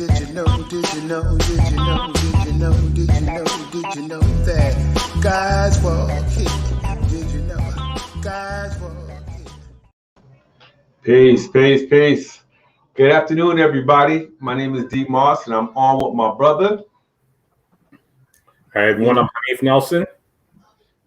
Did you know, did you know, did you know, did you know, did you know, did you know that guys walk here? Did you know guys walk here? Peace. Good afternoon, everybody. My name is D Moss, and I'm on with my brother. Hey, everyone, I'm Hanif Nelson.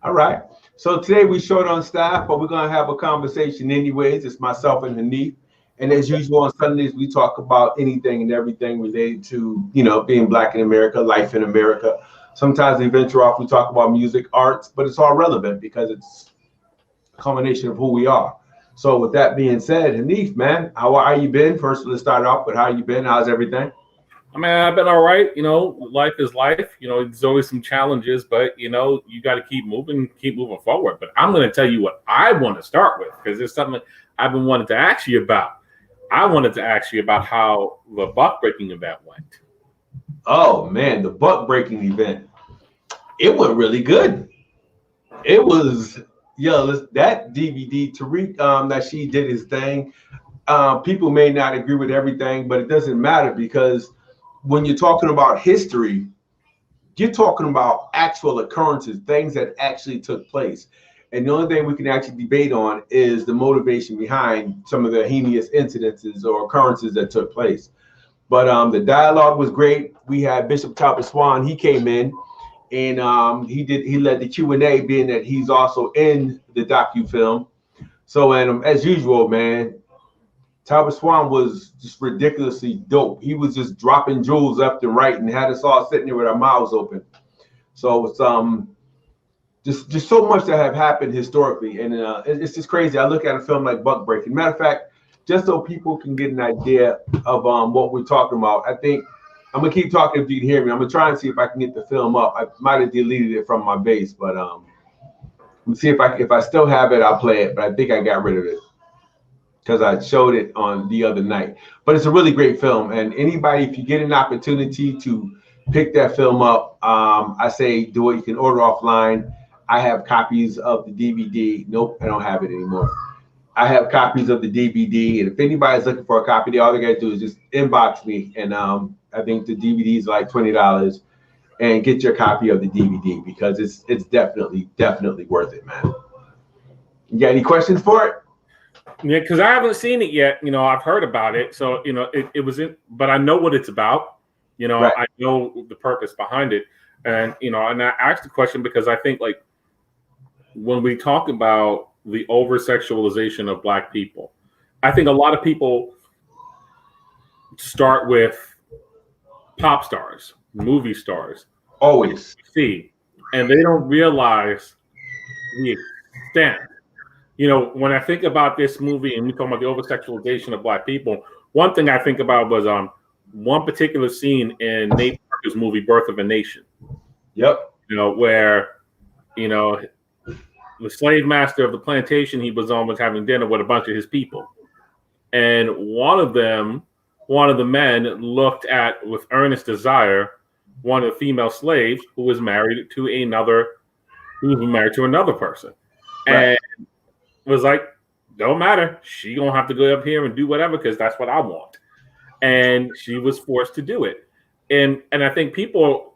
All right. So today we short on staff, but we're going to have a conversation anyways. It's myself and Hanif. And as usual on Sundays, we talk about anything and everything related to, being Black in America, life in America. Sometimes we venture off, we talk about music, arts, but it's all relevant because it's a combination of who we are. So with that being said, Hanif, man, how are you been? First, let's start off with how you been. How's everything? I mean, I've been all right. Life is life. There's always some challenges, but, you got to keep moving forward. But I'm going to tell you what I want to start with, because it's something I've been wanting to ask you about. I wanted to ask you about how the buck breaking event went. Oh, man, the buck breaking event. It went really good. It was, that DVD, Tariq, that she did his thing. People may not agree with everything, but it doesn't matter, because when you're talking about history, you're talking about actual occurrences, things that actually took place. And the only thing we can actually debate on is the motivation behind some of the heinous incidences or occurrences that took place. But the dialogue was great. We had Bishop Talbot Swan. He came in and he led the Q&A, being that he's also in the docu-film. So, and as usual, man, Talbot Swan was just ridiculously dope. He was just dropping jewels left and right and had us all sitting there with our mouths open. So it's just so much that have happened historically, and it's just crazy. I look at a film like Buck Breaking. Matter of fact, just so people can get an idea of what we're talking about, I think I'm gonna keep talking if you can hear me. I'm gonna try and see if I can get the film up. I might have deleted it from my base, but let me see if I still have it. I'll play it, but I think I got rid of it because I showed it on the other night. But it's a really great film, and anybody, if you get an opportunity to pick that film up, I say do it. You can order offline. I have copies of the DVD. Nope, I don't have it anymore. I have copies of the DVD, and if anybody's looking for a copy, all they gotta do is just inbox me, and I think the DVD is like $20, and get your copy of the DVD, because it's definitely worth it, man. You got any questions for it? Yeah, because I haven't seen it yet. I've heard about it, so it was in, but I know what it's about. Right. I know the purpose behind it, and and I asked the question because I think, like, when we talk about the over-sexualization of Black people, I think a lot of people start with pop stars, movie stars, always, and they don't realize the extent. When I think about this movie and we talk about the over-sexualization of Black people, one thing I think about was one particular scene in Nate Parker's movie Birth of a Nation. Yep. Where the slave master of the plantation he was on was having dinner with a bunch of his people, and one of the men looked at with earnest desire one of the female slaves who was married to another person, right. And was like, don't matter, she gonna have to go up here and do whatever because that's what I want, and she was forced to do it, and I think people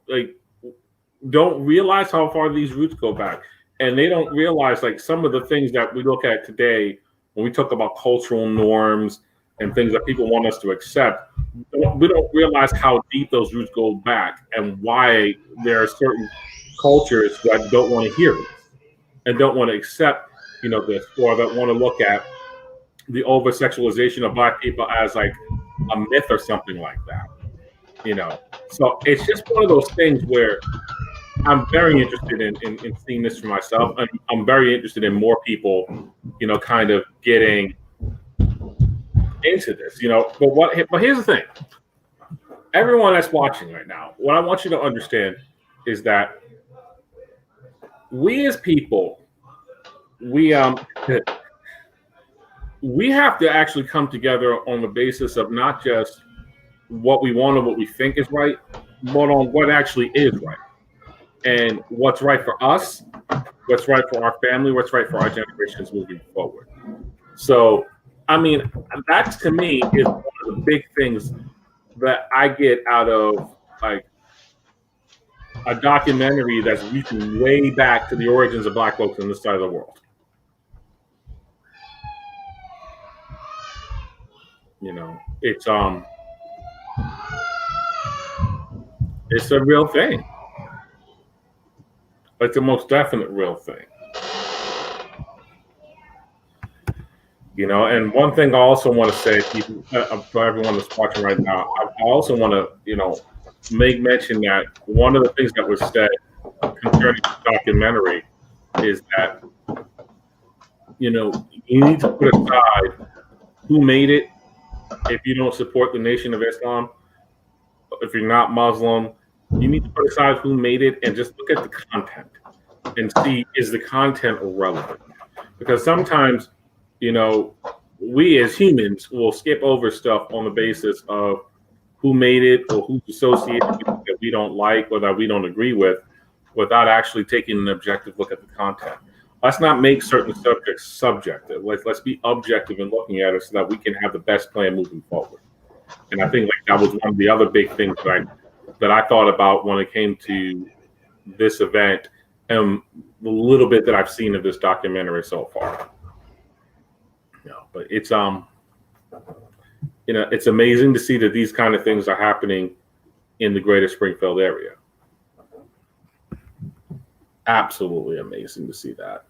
don't realize how far these roots go back. And they don't realize, like, some of the things that we look at today when we talk about cultural norms and things that people want us to accept. We don't realize how deep those roots go back and why there are certain cultures that don't want to hear it and don't want to accept, this, or that want to look at the over-sexualization of Black people as like a myth or something like that. So it's just one of those things where I'm very interested in seeing this for myself. And I'm very interested in more people, kind of getting into this, But here's the thing. Everyone that's watching right now, what I want you to understand is that we as people, we have to actually come together on the basis of not just what we want or what we think is right, but on what actually is right. And what's right for us, what's right for our family, what's right for our generations moving forward. So, I mean, that to me is one of the big things that I get out of like a documentary that's reaching way back to the origins of Black folks on this side of the world. You know, it's a real thing. It's a most definite real thing. You know, and one thing I also want to say for everyone that's watching right now, I also want to, you know, make mention that one of the things that was said concerning the documentary is that, you know, you need to put aside who made it. If you don't support the Nation of Islam, if you're not Muslim, you need to put aside who made it and just look at the content and see, is the content relevant? Because sometimes, you know, we as humans will skip over stuff on the basis of who made it or who's associated with it that we don't like or that we don't agree with, without actually taking an objective look at the content. Let's not make certain subjects subjective. Let's be objective in looking at it so that we can have the best plan moving forward. And I think like that was one of the other big things that I thought about when it came to this event and the little bit that I've seen of this documentary so far. You know, but it's you know, it's amazing to see that these kind of things are happening in the greater Springfield area. Absolutely amazing to see that.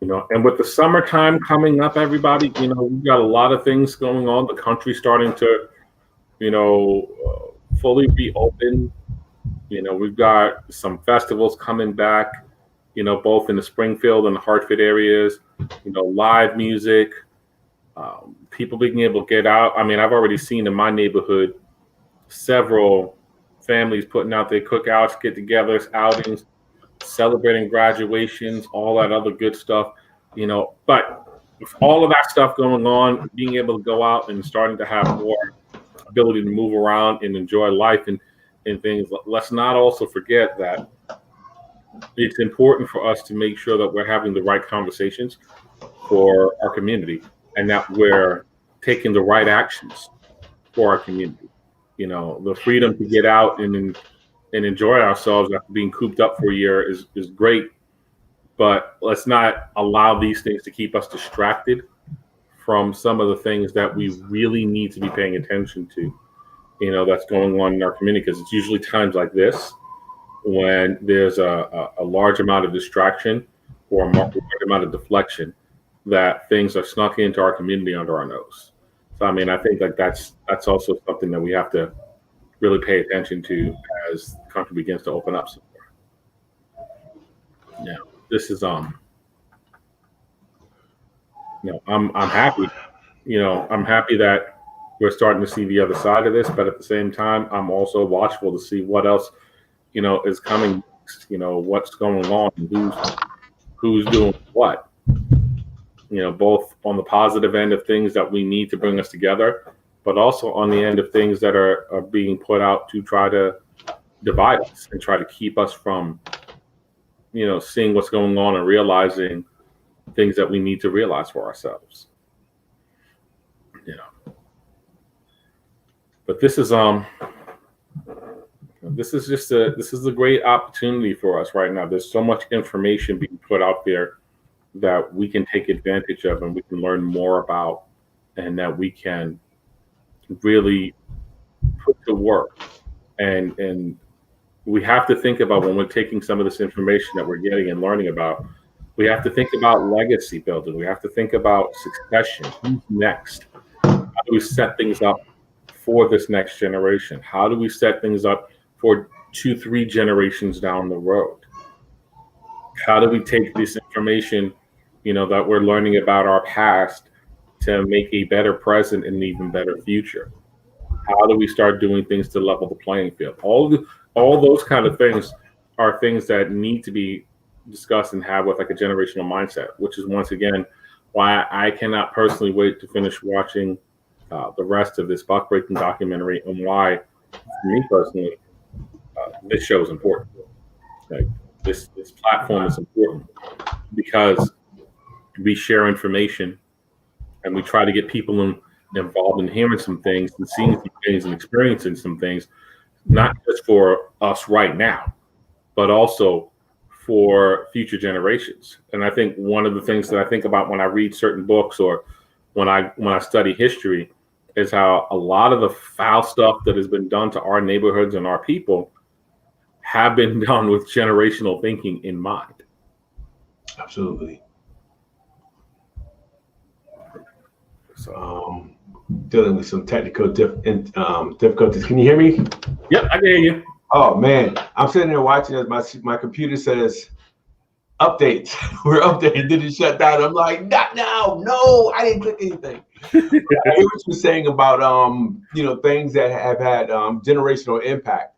You know, and with the summertime coming up, everybody, you know, we've got a lot of things going on. The country's starting to, you know, fully reopen. You know, we've got some festivals coming back, you know, both in the Springfield and the Hartford areas, you know, live music, people being able to get out. I mean, I've already seen in my neighborhood several families putting out their cookouts, get-togethers, outings, celebrating graduations, all that other good stuff, you know. But with all of that stuff going on, being able to go out and starting to have more ability to move around and enjoy life and things, let's not also forget that it's important for us to make sure that we're having the right conversations for our community and that we're taking the right actions for our community. You know, the freedom to get out and enjoy ourselves after being cooped up for a year is great, but let's not allow these things to keep us distracted from some of the things that we really need to be paying attention to, you know, that's going on in our community, because it's usually times like this when there's a large amount of distraction or a large amount of deflection that things are snuck into our community under our nose. So, I mean, I think like that's also something that we have to really pay attention to as the country begins to open up some more. Yeah, this is you know, I'm happy. You know, I'm happy that we're starting to see the other side of this, but at the same time, I'm also watchful to see what else, you know, is coming. You know, what's going on and who's doing what. You know, both on the positive end of things that we need to bring us together, but also on the end of things that are being put out to try to divide us and try to keep us from, you know, seeing what's going on and realizing things that we need to realize for ourselves. You know, but this is this is a great opportunity for us right now. There's so much information being put out there that we can take advantage of and we can learn more about, and that we can really put to work. And we have to think about, when we're taking some of this information that we're getting and learning about, we have to think about legacy building. We have to think about succession. Who's next? How do we set things up for this next generation? How do we set things up for 2-3 generations down the road? How do we take this information, you know, that we're learning about our past to make a better present and an even better future? How do we start doing things to level the playing field? All those kind of things are things that need to be discussed and have with like a generational mindset, which is once again why I cannot personally wait to finish watching the rest of this buck-breaking documentary, and why, for me personally, this show is important. Okay? this platform is important because we share information and we try to get people involved in hearing some things and seeing some things and experiencing some things, not just for us right now, but also for future generations. And I think one of the things that I think about when I read certain books or when I study history is how a lot of the foul stuff that has been done to our neighborhoods and our people have been done with generational thinking in mind. Absolutely. So, dealing with some technical difficulties. Can you hear me? Yep, I can hear you. Oh man, I'm sitting there watching as my computer says update. We're updating. Did it shut down? I'm like, not now. No, I didn't click anything. I hear what you're saying about things that have had generational impact.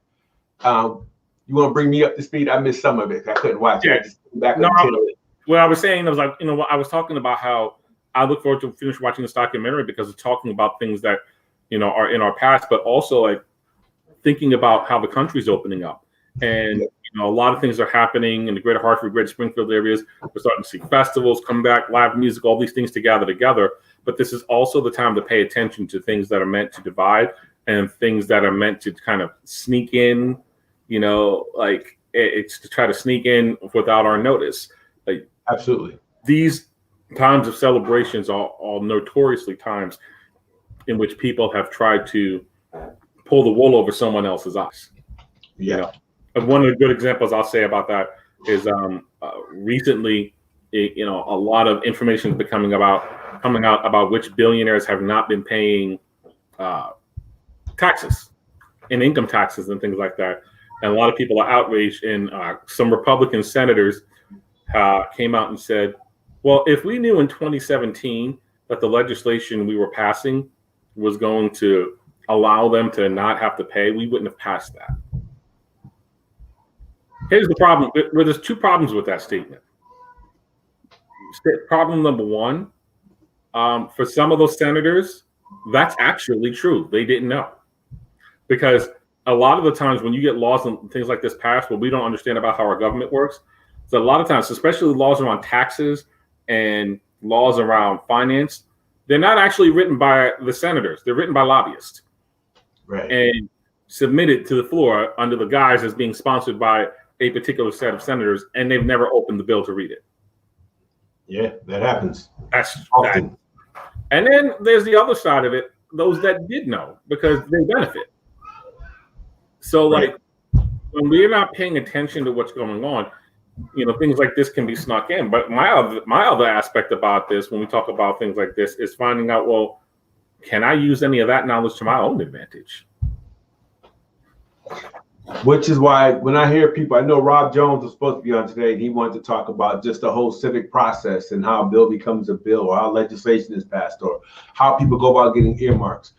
You want to bring me up to speed? I missed some of it. I couldn't watch it. I just back up to it. What I was saying, I was like, I was talking about how I look forward to finish watching this documentary because it's talking about things that, are in our past, but also like thinking about how the country's opening up. And, a lot of things are happening in the greater Hartford, greater Springfield areas. We're starting to see festivals come back, live music, all these things to gather together. But this is also the time to pay attention to things that are meant to divide and things that are meant to kind of sneak in, like it's to try to sneak in without our notice. Like, absolutely. These times of celebrations are all notoriously times in which people have tried to pull the wool over someone else's eyes. Yeah. One of the good examples I'll say about that is recently, a lot of information is coming out about which billionaires have not been paying taxes and income taxes and things like that. And a lot of people are outraged, and some Republican senators came out and said, well, if we knew in 2017 that the legislation we were passing was going to allow them to not have to pay, we wouldn't have passed that. Here's the problem. There's two problems with that statement. Problem number one, for some of those senators, that's actually true. They didn't know. Because a lot of the times when you get laws and things like this passed, what we don't understand about how our government works, so a lot of times, especially laws around taxes and laws around finance, they're not actually written by the senators. They're written by lobbyists. Right. And submitted to the floor under the guise as being sponsored by a particular set of senators, and they've never opened the bill to read it. Yeah, that happens. That's often. That. And then there's the other side of it, those that did know, because they benefit. So right. Like when we're not paying attention to what's going on, things like this can be snuck in. But my other aspect about this, when we talk about things like this, is finding out, well, can I use any of that knowledge to my own advantage? Which is why when I hear people, I know Rob Jones was supposed to be on today, and he wanted to talk about just the whole civic process and how a bill becomes a bill, or how legislation is passed, or how people go about getting earmarks.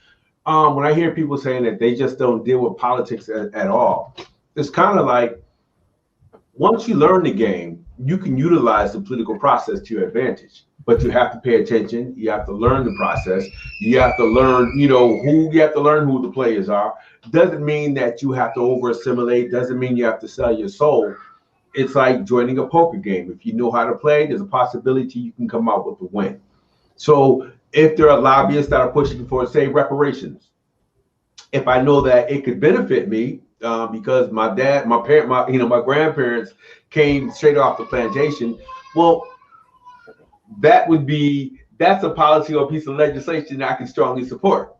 When I hear people saying that they just don't deal with politics at all, it's kind of like, once you learn the game, you can utilize the political process to your advantage. But you have to pay attention. You have to learn the process. You have to learn, who the players are. Doesn't mean that you have to over assimilate. Doesn't mean you have to sell your soul. It's like joining a poker game. If you know how to play, there's a possibility you can come out with a win. So if there are lobbyists that are pushing for, say, reparations, if I know that it could benefit me, because my grandparents came straight off the plantation, well, that's a policy or a piece of legislation that I can strongly support.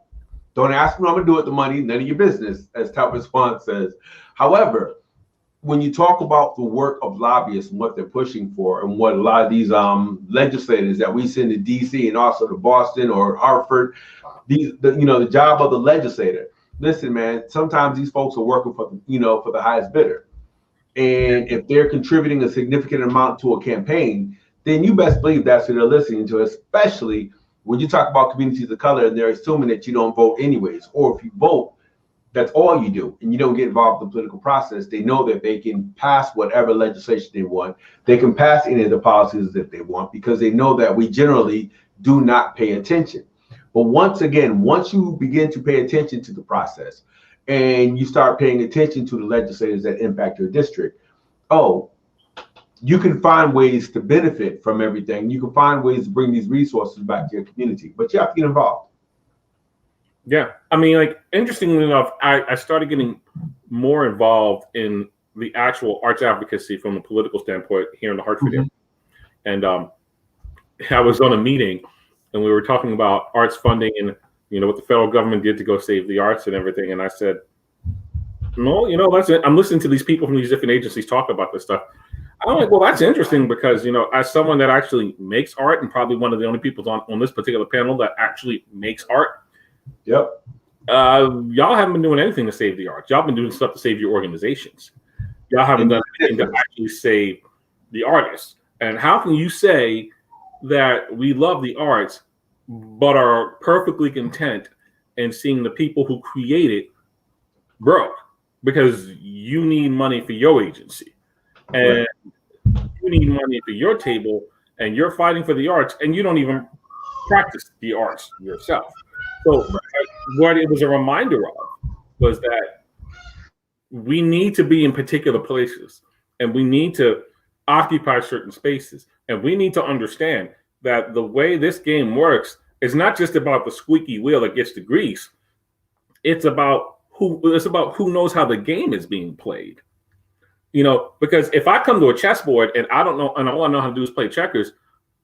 Don't ask me what I'm gonna do with the money, none of your business, as Top Response says. However, when you talk about the work of lobbyists and what they're pushing for, and what a lot of these legislators that we send to DC and also to Boston or Hartford, the job of the legislator. Listen, man, sometimes these folks are working for the highest bidder. And if they're contributing a significant amount to a campaign, then you best believe that's who they're listening to, especially when you talk about communities of color and they're assuming that you don't vote anyways, or if you vote, that's all you do, and you don't get involved in the political process. They know that they can pass whatever legislation they want. They can pass any of the policies that they want, because they know that we generally do not pay attention. But once you begin to pay attention to the process and you start paying attention to the legislators that impact your district, oh, you can find ways to benefit from everything. You can find ways to bring these resources back to your community, but you have to get involved. Yeah. I mean, like, interestingly enough, I started getting more involved in the actual arts advocacy from a political standpoint here in the Hartford area. And I was on a meeting and we were talking about arts funding and, what the federal government did to go save the arts and everything. And I said, no, that's it. I'm listening to these people from these different agencies talk about this stuff. I'm like, well, that's interesting because, as someone that actually makes art and probably one of the only people on this particular panel that actually makes art. Yep. Y'all haven't been doing anything to save the arts. Y'all been doing stuff to save your organizations. Y'all haven't done anything to actually save the artists. And how can you say that we love the arts, but are perfectly content in seeing the people who create it broke because you need money for your agency and you need money for your table and you're fighting for the arts and you don't even practice the arts yourself. So what it was a reminder of was that we need to be in particular places and we need to occupy certain spaces. And we need to understand that the way this game works is not just about the squeaky wheel that gets the grease. It's about who knows how the game is being played. Because if I come to a chessboard and I don't know, and all I know how to do is play checkers,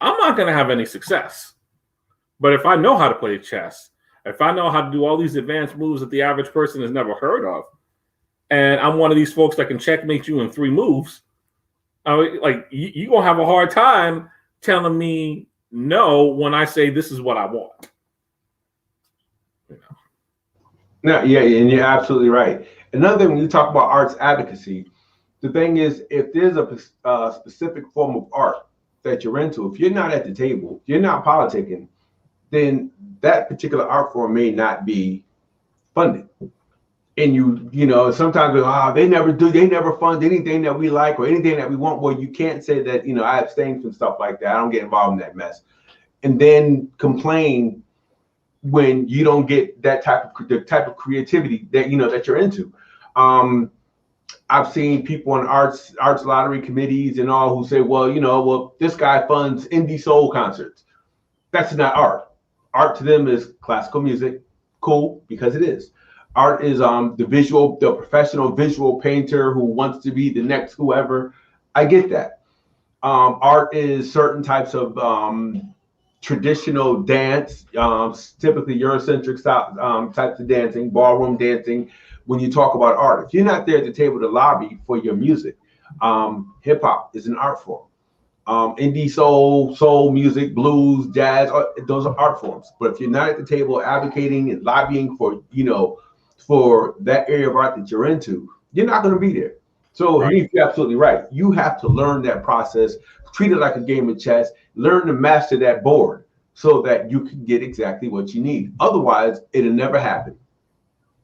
I'm not going to have any success. But if I know how to play chess, if I know how to do all these advanced moves that the average person has never heard of, and I'm one of these folks that can checkmate you in 3 moves, you're going to have a hard time telling me no when I say this is what I want. No, yeah, and you're absolutely right. Another thing, when you talk about arts advocacy, the thing is, if there's a specific form of art that you're into, if you're not at the table, you're not politicking, then that particular art form may not be funded. And sometimes they never fund anything that we like or anything that we want. Well, you can't say that, I abstain from stuff like that. I don't get involved in that mess. And then complain when you don't get the type of creativity that that you're into. I've seen people on arts lottery committees and all who say, well, this guy funds indie soul concerts. That's not art. Art to them is classical music. Cool, because it is. Art is the professional visual painter who wants to be the next whoever. I get that. Art is certain types of traditional dance, typically Eurocentric style, types of dancing, ballroom dancing. When you talk about art, if you're not there at the table to lobby for your music, hip hop is an art form. Indie soul music, blues, jazz, those are art forms. But if you're not at the table advocating and lobbying for that area of art that you're into, you're not going to be there. So you're absolutely right. You have to learn that process, treat it like a game of chess, learn to master that board so that you can get exactly what you need. Otherwise, it'll never happen.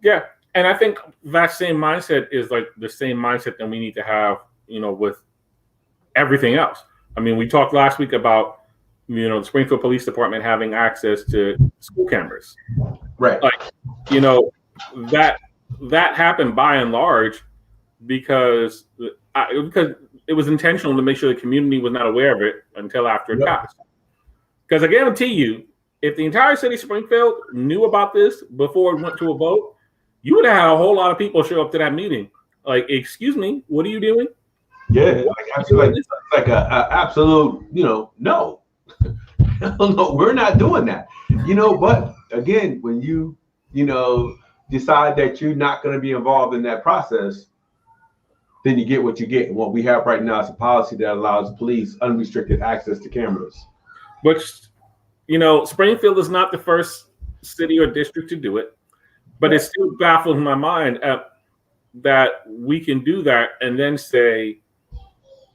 Yeah. And I think that same mindset is like the same mindset that we need to have, with everything else. I mean, we talked last week about, the Springfield Police Department having access to school cameras. Right. That happened by and large because it was intentional to make sure the community was not aware of it until after it passed. Because I guarantee you, if the entire city of Springfield knew about this before it went to a vote, you would have had a whole lot of people show up to that meeting. Like, excuse me, what are you doing? Yeah, like a absolute, no. No, we're not doing that. But again, when you, decide that you're not going to be involved in that process, then you get what you get. And what we have right now is a policy that allows police unrestricted access to cameras. Which, Springfield is not the first city or district to do it, but it still baffles my mind that we can do that and then say,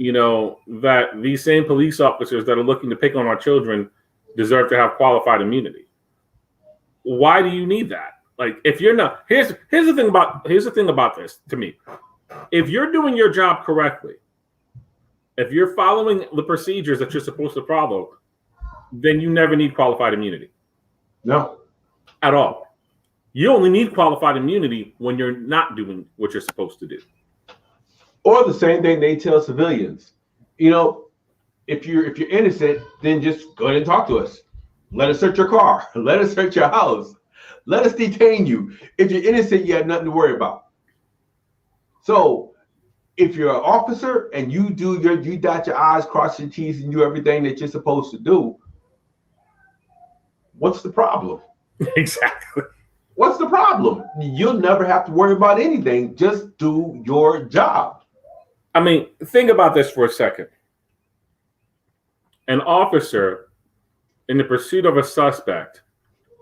that these same police officers that are looking to pick on our children deserve to have qualified immunity. Why do you need that? Like, if you're not, here's the thing about this to me. If you're doing your job correctly, if you're following the procedures that you're supposed to follow, then you never need qualified immunity. No. At all. You only need qualified immunity when you're not doing what you're supposed to do. Or the same thing they tell civilians. you know, if you're innocent, then just go ahead and talk to us. Let us search your car. Let us search your house. Let us detain you. If you're innocent, you have nothing to worry about. So if you're an officer and you dot your I's, cross your T's, and do everything that you're supposed to do, what's the problem? Exactly. What's the problem? You'll never have to worry about anything. Just do your job. I mean, think about this for a second. An officer in the pursuit of a suspect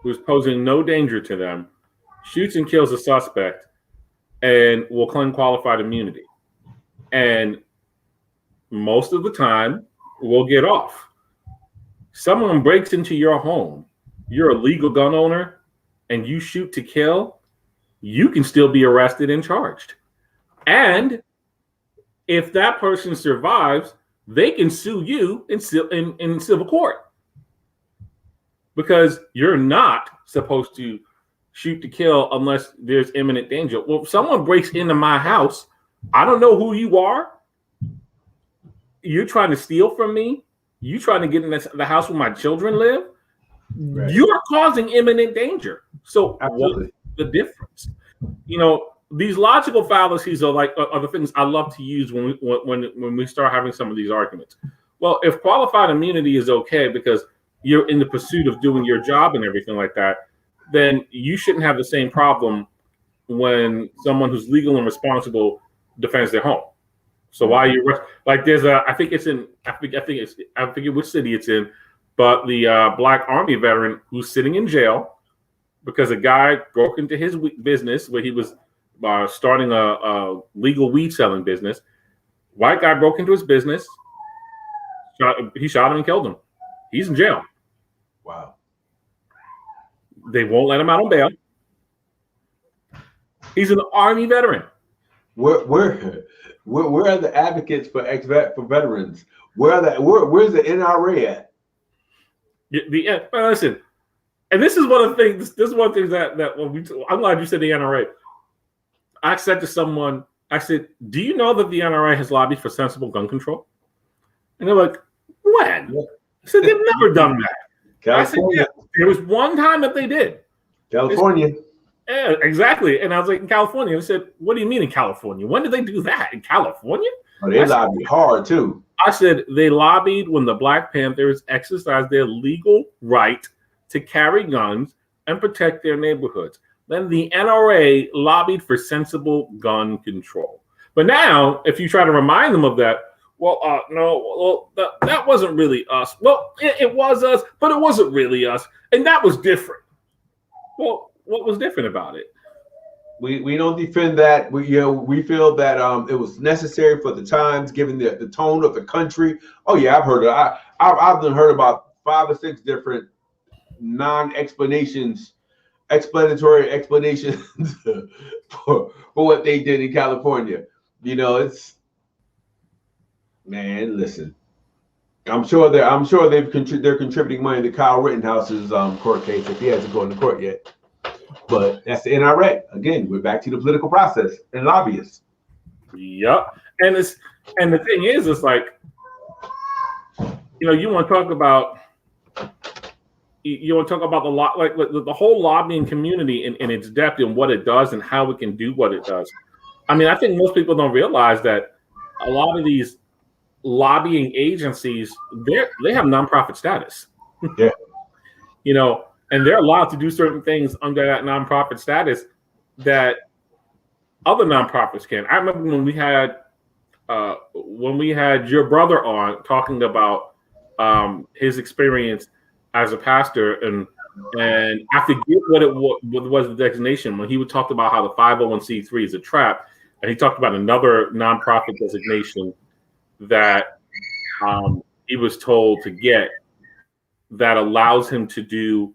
who's posing no danger to them shoots and kills a suspect and will claim qualified immunity. And most of the time will get off. Someone breaks into your home, you're a legal gun owner, and you shoot to kill, you can still be arrested and charged. And if that person survives, they can sue you in civil court because you're not supposed to shoot to kill unless there's imminent danger. Well, if someone breaks into my house, I don't know who you are. You're trying to steal from me. You trying to get in the house where my children live. Right. You are causing imminent danger. So what's the difference? You know, these logical fallacies are the things I love to use when we start having some of these arguments. Well, if qualified immunity is okay because you're in the pursuit of doing your job and everything like that, then you shouldn't have the same problem when someone who's legal and responsible defends their home. So why you like? There's I forget which city it's in, but the Black Army veteran who's sitting in jail because a guy broke into his business where he was starting a legal weed selling business. White guy broke into his business. He shot him and killed him. He's in jail. Wow. They won't let him out on bail. He's an Army veteran. Where are the advocates for veterans? Where's the NRA at? Listen, and this is one of the things. This is one of the things that when I'm glad you said the NRA. I said to someone, I said, "Do you know that the NRA has lobbied for sensible gun control?" And they're like, "When?" I said, "They've never done that." California. I said, "Yeah, there was one time that they did." California. Yeah, exactly. And I was like, in California. I said, "What do you mean in California? When did they do that? In California?" Oh, they lobbied hard too. I said they lobbied when the Black Panthers exercised their legal right to carry guns and protect their neighborhoods. Then the NRA lobbied for sensible gun control. But now, if you try to remind them of that, that wasn't really us. Well, it was us, but it wasn't really us, and that was different. Well, what was different about it? We don't defend that. We feel that it was necessary for the times, given the tone of the country. Oh yeah, I've heard it. I've heard about 5 or 6 different explanatory explanations for what they did in California. You know, listen. I'm sure they're contributing money to Kyle Rittenhouse's court case if he hasn't gone to court yet. But that's the NRA. Again, we're back to the political process and lobbyists. Yep. And the thing is, it's like, you want to talk about the whole lobbying community in its depth and what it does and how it can do what it does. I mean, I think most people don't realize that a lot of these lobbying agencies, they have nonprofit status. Yeah. And they're allowed to do certain things under that nonprofit status that other nonprofits can. I remember when we had your brother on talking about his experience as a pastor, and I forget what was the designation when he would talk about how the 501c3 is a trap, and he talked about another nonprofit designation that he was told to get that allows him to do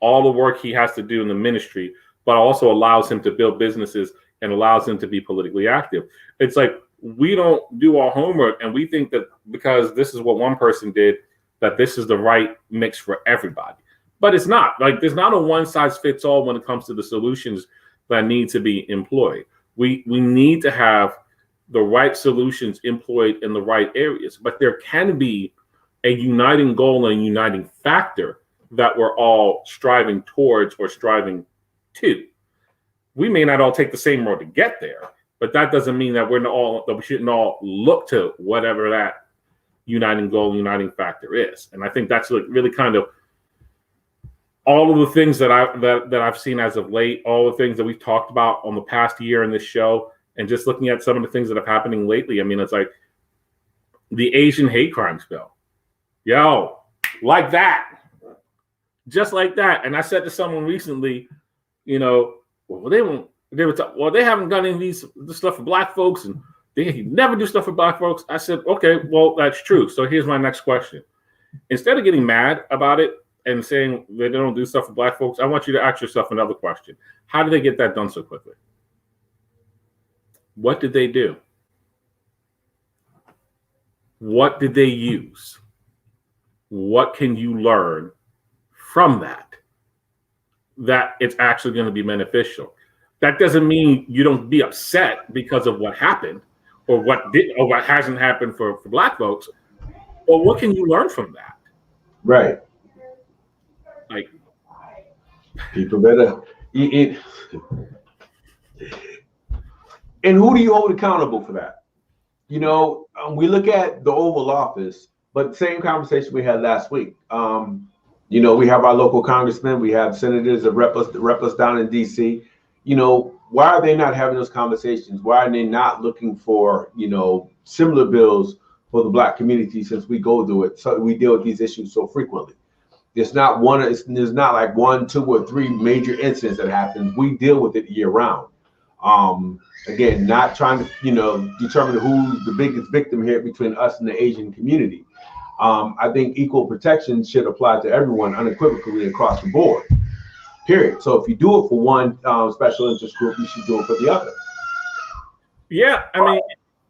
all the work he has to do in the ministry, but also allows him to build businesses and allows him to be politically active. It's like we don't do our homework and we think that because this is what one person did, that this is the right mix for everybody. But it's not. Like there's not a one size fits all when it comes to the solutions that need to be employed. We need to have the right solutions employed in the right areas. But there can be a uniting goal and a uniting factor that we're all striving towards or striving to. We may not all take the same road to get there, but that doesn't mean that we shouldn't all look to whatever that uniting goal, uniting factor is. And I think that's really kind of all of the things that I've seen as of late, all the things that we've talked about on the past year in this show, and just looking at some of the things that are happening lately. I mean, it's like the Asian hate crimes bill. Yo, like that. Just like that. And I said to someone recently, you know, well, they haven't done any of this stuff for black folks, and they never do stuff for black folks. I said, okay, well, that's true. So here's my next question. Instead of getting mad about it and saying they don't do stuff for black folks, I want you to ask yourself another question. How did they get that done so quickly? What did they do? What did they use? What can you learn from that it's actually going to be beneficial? That doesn't mean you don't be upset because of what happened or what hasn't happened for black folks. But what can you learn from that? Right. Like, people better eat. And who do you hold accountable for that? You know, we look at the Oval Office, but same conversation we had last week. You know, we have our local congressmen, we have senators that rep us down in D.C. You know, why are they not having those conversations? Why are they not looking for, you know, similar bills for the black community, since we go through it? So we deal with these issues so frequently. There's not like 1, 2, or 3 major incidents that happen. We deal with it year round. Again, not trying to, you know, determine who's the biggest victim here between us and the Asian community. I think equal protection should apply to everyone unequivocally across the board, period. So if you do it for one special interest group, you should do it for the other. Yeah, I mean,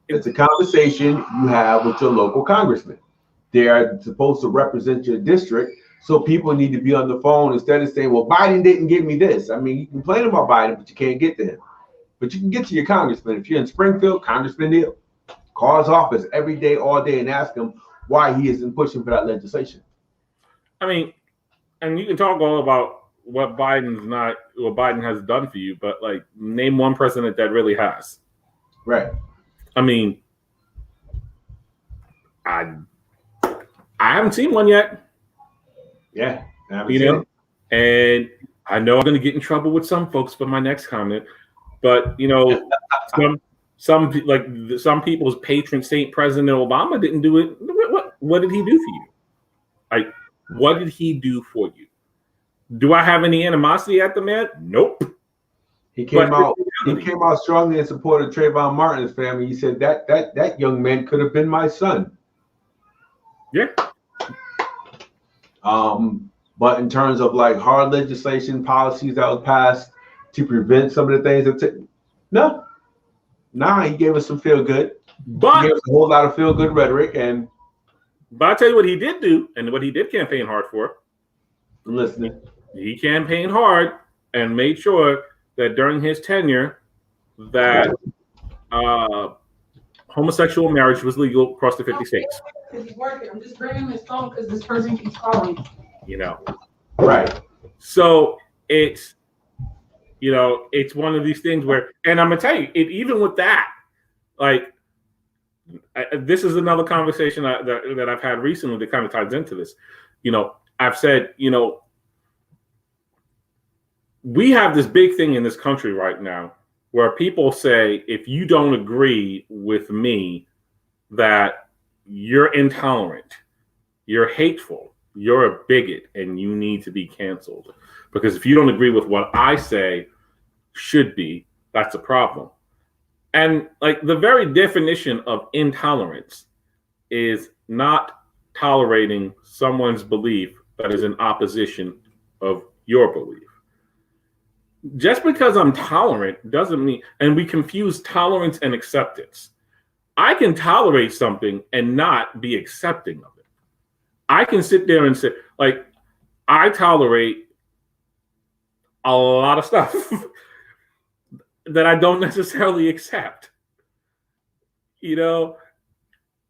it's a conversation you have with your local congressman. They are supposed to represent your district, so people need to be on the phone instead of saying, well, Biden didn't give me this. I mean, you can complain about Biden, but you can't get to him. But you can get to your congressman. If you're in Springfield, Congressman Neal, call his office every day, all day, and ask him why he isn't pushing for that legislation. I mean, and you can talk all about what Biden has done for you, but like, name one president that really has. Right. I mean, I haven't seen one yet. Yeah. You know, and I know I'm going to get in trouble with some folks for my next comment, but you know, some people's patron saint, President Obama, didn't do it. What did he do for you? Like, what did he do for you? Do I have any animosity at the man? Nope. He came out strongly in support of Trayvon Martin's family. He said that young man could have been my son. Yeah. But in terms of like hard legislation, policies that was passed to prevent some of the things he gave us some feel good. But he gave us a whole lot of feel good rhetoric, but I tell you what he did do, and what he did campaign hard for. I'm listening. He campaigned hard and made sure that during his tenure that homosexual marriage was legal across the 50 states. Because he's working. I'm just bringing him his phone because this person keeps calling. You know. Right. So it's, you know, it's one of these things where, and I'm gonna tell you, even with that, like, this is another conversation that I've had recently that kind of ties into this. You know, I've said, you know, we have this big thing in this country right now where people say, if you don't agree with me, that you're intolerant, you're hateful, you're a bigot, and you need to be canceled. Because if you don't agree with what I say should be, that's a problem. And like, the very definition of intolerance is not tolerating someone's belief that is in opposition of your belief. Just because I'm tolerant doesn't mean, and we confuse tolerance and acceptance. I can tolerate something and not be accepting of it. I can sit there and say, like, I tolerate a lot of stuff that I don't necessarily accept. You know,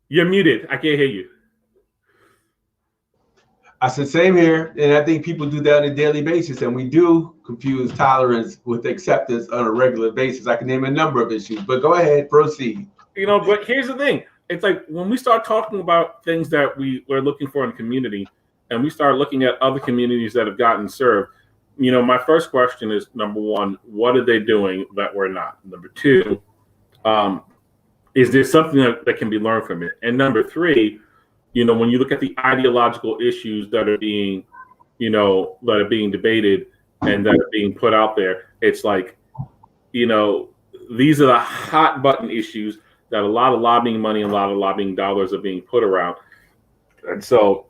you're muted. I can't hear you. I said, same here. And I think people do that on a daily basis. And we do confuse tolerance with acceptance on a regular basis. I can name a number of issues, but go ahead, proceed. You know, but here's the thing. It's like when we start talking about things that we're looking for in the community, and we start looking at other communities that have gotten served, you know, my first question is, number one, what are they doing that we're not? Number two, is there something that can be learned from it? And number three, you know, when you look at the ideological issues that are being, you know, that are being debated and that are being put out there, it's like, you know, these are the hot button issues that a lot of lobbying money and a lot of lobbying dollars are being put around. And so,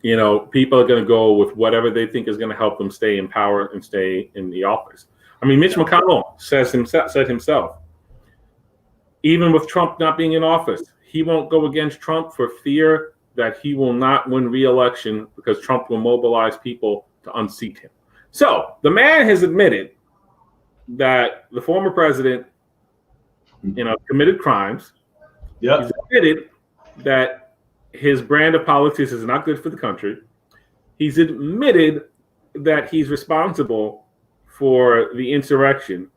you know, people are going to go with whatever they think is going to help them stay in power and stay in the office. I mean, Mitch McConnell said himself, even with Trump not being in office, he won't go against Trump for fear that he will not win re-election because Trump will mobilize people to unseat him. So the man has admitted that the former president, you know, committed crimes. Yep. He's admitted that his brand of politics is not good for the country. He's admitted that he's responsible for the insurrection,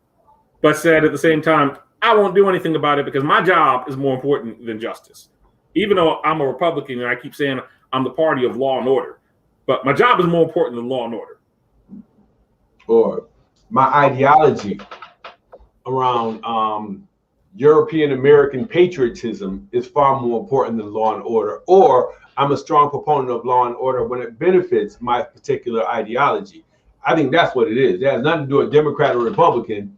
but said at the same time, I won't do anything about it because my job is more important than justice. Even though I'm a Republican and I keep saying I'm the party of law and order, but my job is more important than law and order. Or my ideology around European American patriotism is far more important than law and order. Or I'm a strong proponent of law and order when it benefits my particular ideology. I think that's what it is. It has nothing to do with Democrat or Republican.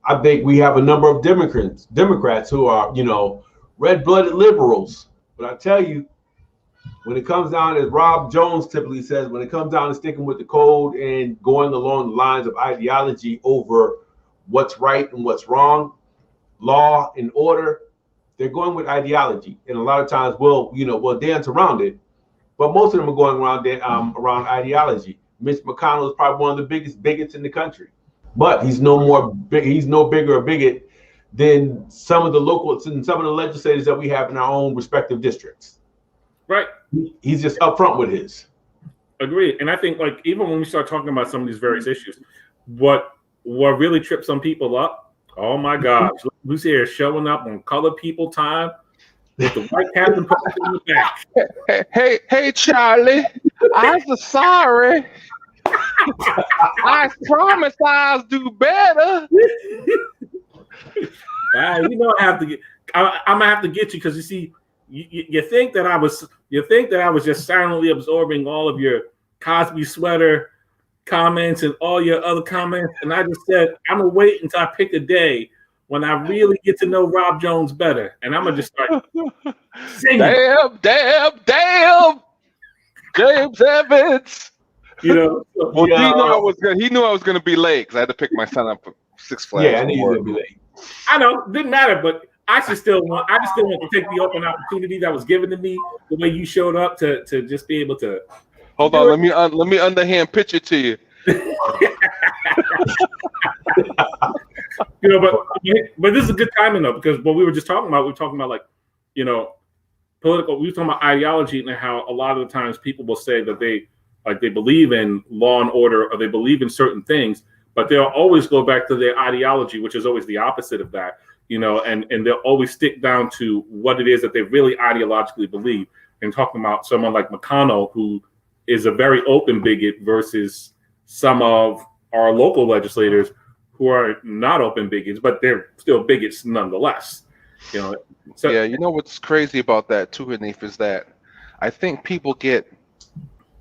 I think we have a number of Democrats who are, you know, red-blooded liberals. But I tell you, when it comes down, as Rob Jones typically says, when it comes down to sticking with the code and going along the lines of ideology over what's right and what's wrong, law and order, they're going with ideology. And a lot of times we'll dance around it, but most of them are going around ideology. Mitch McConnell is probably one of the biggest bigots in the country, but he's no bigger a bigot than some of the legislators that we have in our own respective districts. Right. He's just upfront with his. Agreed. And I think, like, even when we start talking about some of these various issues, what really trips some people up, oh my gosh, who's here showing up on Colored People Time with the white cap and post in the back. Hey, Charlie, I'm so sorry. I promised I'll do better. You know, I'm gonna have to get you because you see, you think that I was just silently absorbing all of your Cosby sweater comments and all your other comments, and I just said I'm gonna wait until I pick a day when I really get to know Rob Jones better, and I'm gonna just start singing. Damn, James Evans. You know, well, he knew I was gonna be late because I had to pick my son up for Six Flags. Yeah, I knew you were gonna be late. I know, didn't matter, but I just still want to take the open opportunity that was given to me, the way you showed up to just be able to. Hold on, let me underhand pitch it to you. You know, but this is a good timing though, because what we were just talking about, like, you know, political. We were talking about ideology and how a lot of the times people will say that they believe in law and order or they believe in certain things, but they'll always go back to their ideology, which is always the opposite of that. You know, and they'll always stick down to what it is that they really ideologically believe. And talking about someone like McConnell, who is a very open bigot, versus some of our local legislators who are not open bigots, but they're still bigots nonetheless. You know, so yeah, you know what's crazy about that too, Hanif, is that I think people get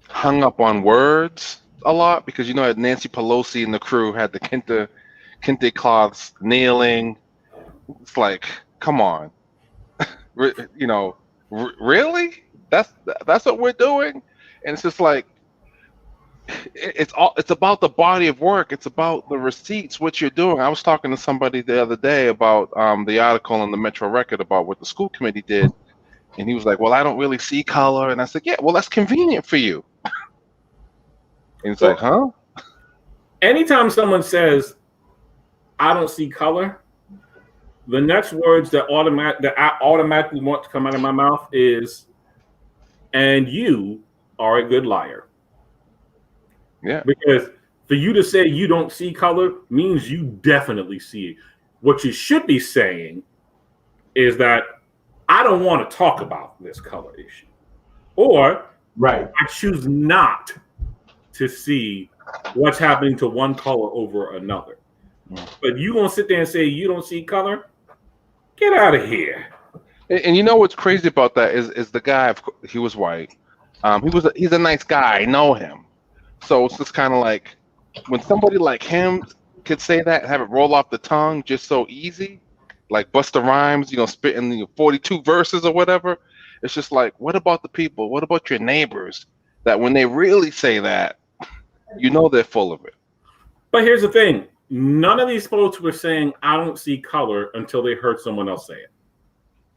hung up on words a lot because, you know, Nancy Pelosi and the crew had the kente cloths kneeling. It's like, come on, you know, really? That's what we're doing, and it's just like, it's about the body of work. It's about the receipts, what you're doing. I was talking to somebody the other day about the article in the Metro Record about what the school committee did, and he was like, "Well, I don't really see color," and I said, "Yeah, well, that's convenient for you." And it's like, huh? Anytime someone says, "I don't see color," the next words that I automatically want to come out of my mouth is, "And you are a good liar." Yeah. Because for you to say you don't see color means you definitely see it. What you should be saying is that I don't want to talk about this color issue, or Right. I choose not to see what's happening to one color over another. But you gonna sit there and say you don't see color? Get out of here. And you know what's crazy about that is the guy. He was white. He's a nice guy. I know him. So it's just kind of like when somebody like him could say that and have it roll off the tongue just so easy, like Busta Rhymes, spitting the 42 verses or whatever. It's just like, what about the people? What about your neighbors? That when they really say that, they're full of it. But here's the thing: none of these folks were saying I don't see color until they heard someone else say it.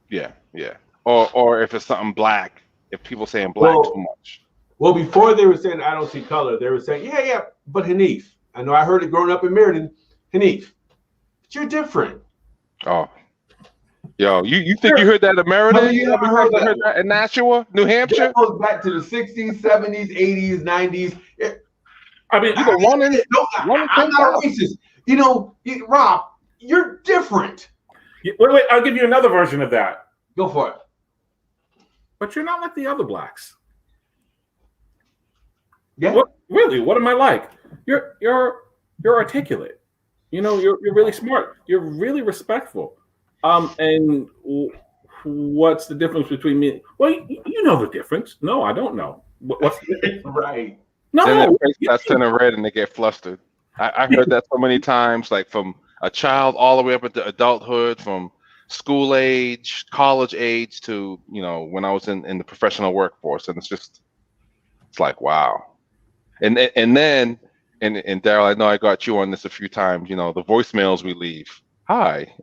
Yeah. Or if it's something black, if people saying black too much. Well, before they were saying I don't see color, they were saying, yeah, but Hanif. I know I heard it growing up in Meriden. Hanif, but you're different. Oh. Yo, you think you heard that in Meriden? You never heard that in Nashua, New Hampshire? That goes back to the 60s, 70s, 80s, 90s. I mean, I'm not racist. Rob, you're different. Wait, I'll give you another version of that. Go for it. But you're not like the other blacks. Yeah. What am I like? You're articulate. You're really smart. You're really respectful. And what's the difference between me? Well, you know the difference. No, I don't know. What's the difference? Right. No. Then that's turning red and they get flustered. I heard that so many times, like from a child all the way up into adulthood, from school age, college age to, when I was in the professional workforce. And it's like, wow. And then Daryl, I know I got you on this a few times, the voicemails we leave. Hi,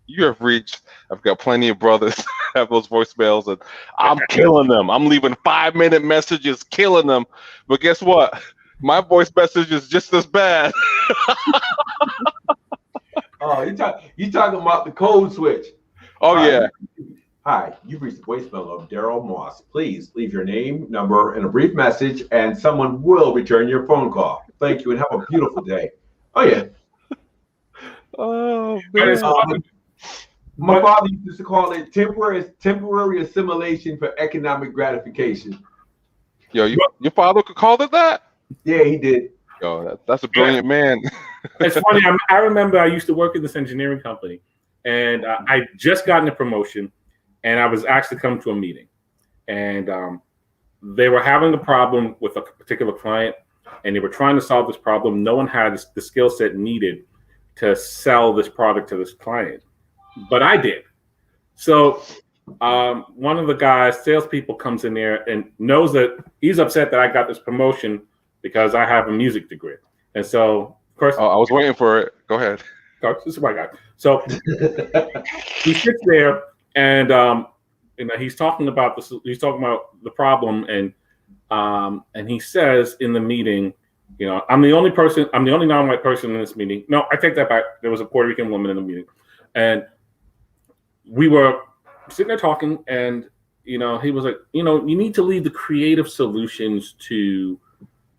you have reached, I've got plenty of brothers have those voicemails and I'm killing them. I'm leaving 5-minute messages, killing them. But guess what? My voice message is just as bad. Oh, you talking about the code switch. Oh, yeah. Hi, you've reached the voicemail of Daryl Moss. Please leave your name, number, and a brief message, and someone will return your phone call. Thank you, and have a beautiful day. Oh, yeah. Oh, man. My father used to call it temporary assimilation for economic gratification. Yo, your father could call it that? Yeah, he did. Yo, that's a brilliant man. It's funny. I remember I used to work in this engineering company, and I just gotten a promotion, and I was asked to come to a meeting, and they were having a problem with a particular client, and they were trying to solve this problem. No one had the skill set needed to sell this product to this client, but I did. So one of the guys, salespeople, comes in there and knows that he's upset that I got this promotion because I have a music degree. And so, of course, I was waiting for it. Go ahead. This is what I got. So he sits there and he's talking about this. He's talking about the problem, and he says in the meeting, I'm the only non-white person in this meeting. No, I take that back. There was a Puerto Rican woman in the meeting, and we were sitting there talking, and he was like, you need to leave the creative solutions to,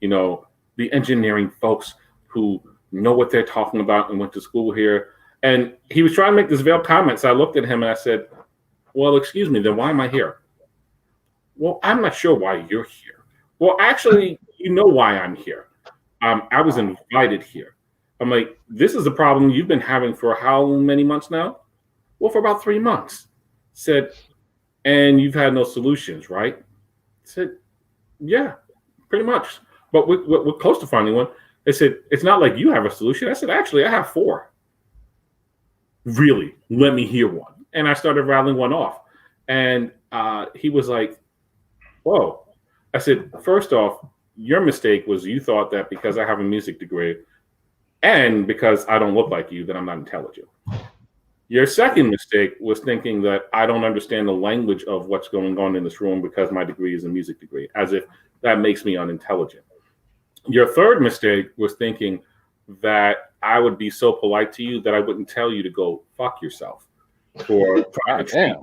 the engineering folks who know what they're talking about and went to school here. And he was trying to make this veiled comment. So I looked at him and I said, well, excuse me, then why am I here? Well, I'm not sure why you're here. Well, actually, you know why I'm here. I was invited here. I'm like, this is a problem you've been having for how many months now? Well, for about 3 months. Said, and you've had no solutions, right? Said, yeah, pretty much. But we're close to finding one. They said, it's not like you have a solution. I said, actually, I have 4. Really? Let me hear one. And I started rattling one off. And he was like, whoa. I said, first off, your mistake was you thought that because I have a music degree and because I don't look like you, that I'm not intelligent. Your second mistake was thinking that I don't understand the language of what's going on in this room because my degree is a music degree, as if that makes me unintelligent. Your third mistake was thinking that I would be so polite to you that I wouldn't tell you to go fuck yourself. for God damn.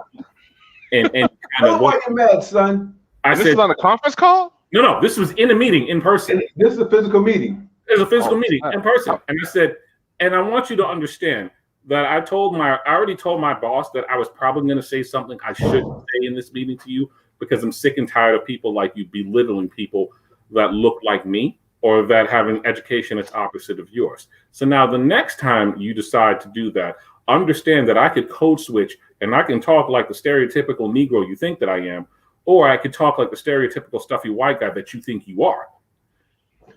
and kind Tell of why what you're mad, son. I This said. is on a conference call? No, this was in a meeting in person. This is a physical meeting. It was a physical Oh, meeting in person, oh. and I said, and I want you to understand that I already told my boss that I was probably going to say something I shouldn't say in this meeting to you because I'm sick and tired of people like you belittling people that look like me or that have an education that's opposite of yours. So now the next time you decide to do that, understand that I could code switch and I can talk like the stereotypical Negro you think that I am, or I could talk like the stereotypical stuffy white guy that you think you are.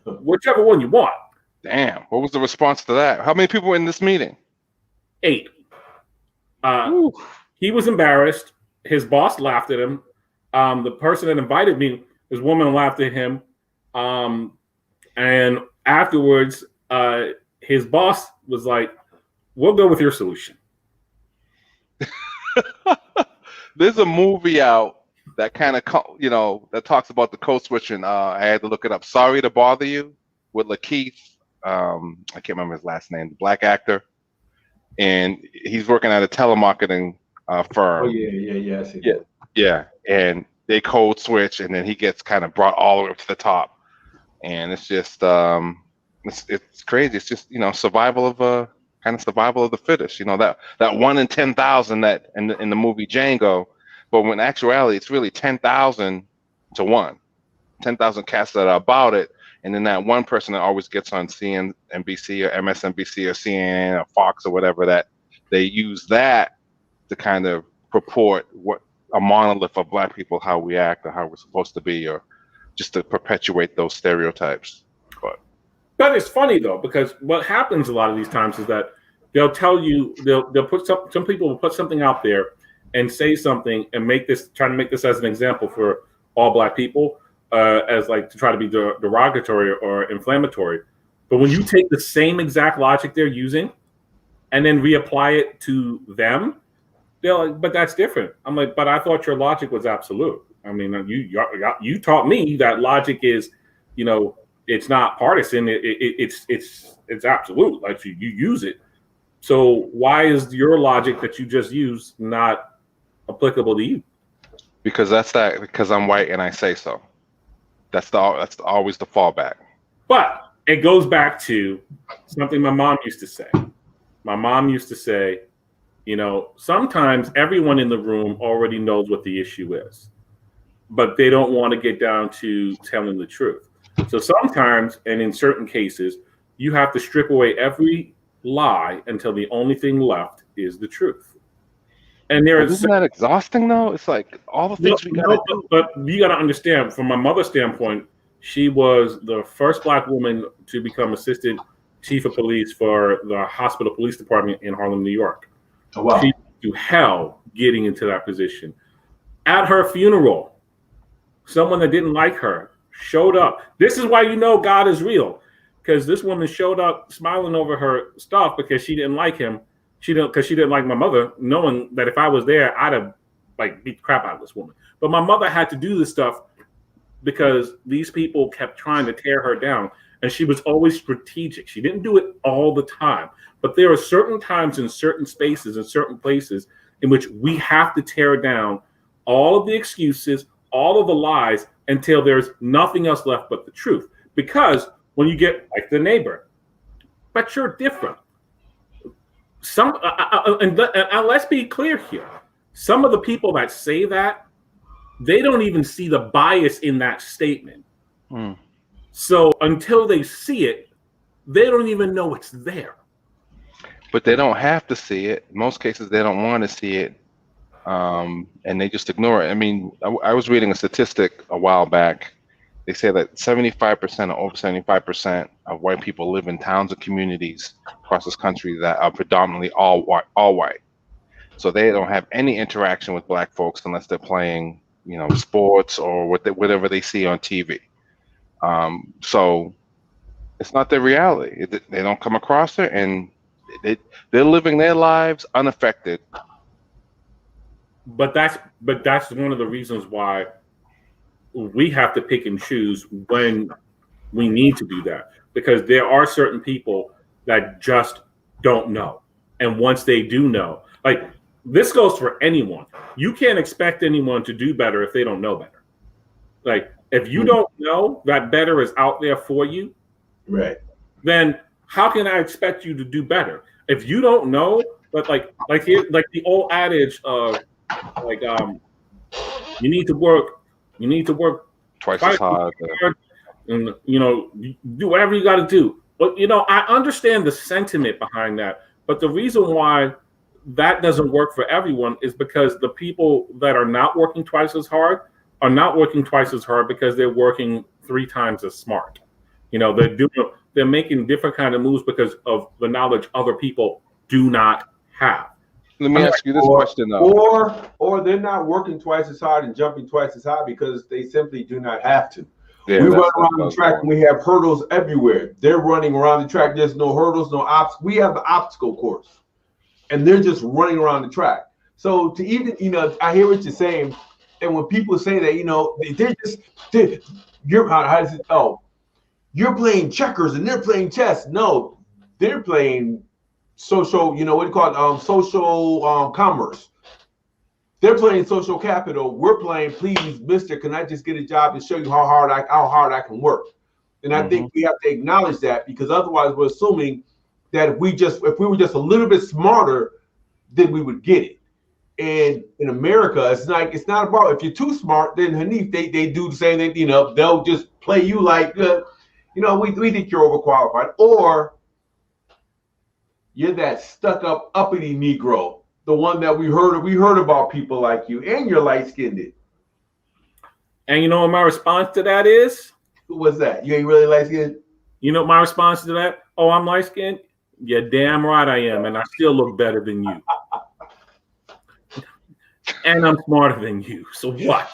Whichever one you want. Damn. What was the response to that? How many people were in this meeting? 8. He was embarrassed. His boss laughed at him. The person that invited me, this woman laughed at him. And afterwards, his boss was like, "We'll go with your solution." There's a movie out that kind of, that talks about the code switching. I had to look it up. Sorry to Bother You with Lakeith. I can't remember his last name, the black actor. And he's working at a telemarketing firm. Oh yeah. I see Yeah. Yeah. And they code switch, and then he gets kind of brought all the way up to the top. And it's just, it's crazy. It's just, survival of the fittest. That 1 in 10,000 that in the movie Django, but when in actuality it's really 10,000 to 1, 10,000 cats that are about it, and then that one person that always gets on CNBC or MSNBC or CNN or Fox or whatever, that they use that to kind of purport what a monolith of Black people, how we act or how we're supposed to be, or just to perpetuate those stereotypes. But it's funny though, because what happens a lot of these times is that they'll tell you, they'll put some people will put something out there and say something and try to make this as an example for all Black people, as like to try to be derogatory or inflammatory. But when you take the same exact logic they're using and then reapply it to them, they're like, "But that's different." I'm like, "But I thought your logic was absolute." I mean, you taught me that logic is, it's not partisan. It's absolute. Like you use it. So why is your logic that you just used not applicable to you? Because because I'm white and I say so. That's always the fallback. But it goes back to something my mom used to say. My mom used to say, sometimes everyone in the room already knows what the issue is, but they don't want to get down to telling the truth. So sometimes, and in certain cases, you have to strip away every lie until the only thing left is the truth. And isn't that exhausting though? It's like all the things we gotta do. But you gotta understand, from my mother's standpoint, she was the first Black woman to become assistant chief of police for the hospital police department in Harlem, New York. Oh, wow. She went through hell getting into that position. At her funeral, someone that didn't like her showed up. This is why God is real, because this woman showed up smiling over her stuff because she didn't like him. Because she didn't like my mother, knowing that if I was there, I'd have beat the crap out of this woman. But my mother had to do this stuff because these people kept trying to tear her down, and she was always strategic. She didn't do it all the time, but there are certain times in certain spaces and certain places in which we have to tear down all of the excuses, all of the lies, until there's nothing else left but the truth. Because when you get like the neighbor, but you're different. And let's be clear here. Some of the people that say that, they don't even see the bias in that statement. So until they see it, they don't even know it's there. But they don't have to see it. In most cases, they don't want to see it, and they just ignore it. I mean, I was reading a statistic a while back. They say that 75% or over 75% of white people live in towns and communities across this country that are predominantly all white. So they don't have any interaction with Black folks unless they're playing, sports or whatever they see on TV. So it's not their reality. They don't come across it, and they're living their lives unaffected. But that's one of the reasons why we have to pick and choose when we need to do that, because there are certain people that just don't know. And once they do know, like this goes for anyone. You can't expect anyone to do better if they don't know better. Like, if you don't know that better is out there for you, Right. then how can I expect you to do better? If you don't know, but like the old adage of like you need to work Twice as hard. and you do whatever you got to do. But I understand the sentiment behind that, but the reason why that doesn't work for everyone is because the people that are not working twice as hard are not working twice as hard because they're working 3 times as smart. They're making different kind of moves because of the knowledge other people do not have. Let me ask you this question though. Or they're not working twice as hard and jumping twice as high because they simply do not have to. Yeah, we run around the track and we have hurdles everywhere. They're running around the track. There's no hurdles, no obstacles. We have the obstacle course, and they're just running around the track. So to even, I hear what you're saying. And when people say that, you're playing checkers and they're playing chess. No, they're playing social, social commerce. They're playing social capital. We're playing, please, mister, can I just get a job and show you how hard I can work? And I think we have to acknowledge that, because otherwise we're assuming that if we were just a little bit smarter, then we would get it. And in America, it's not about, if you're too smart, then Hanif, they do the same thing. They'll just play you like, we think you're overqualified, or you're that stuck up uppity Negro, the one that we heard about people like you, and you're light skinned. And you know what my response to that is? What's that? You ain't really light skinned? You know my response to that? Oh, I'm light skinned? Yeah, damn right I am, and I still look better than you. And I'm smarter than you. So what?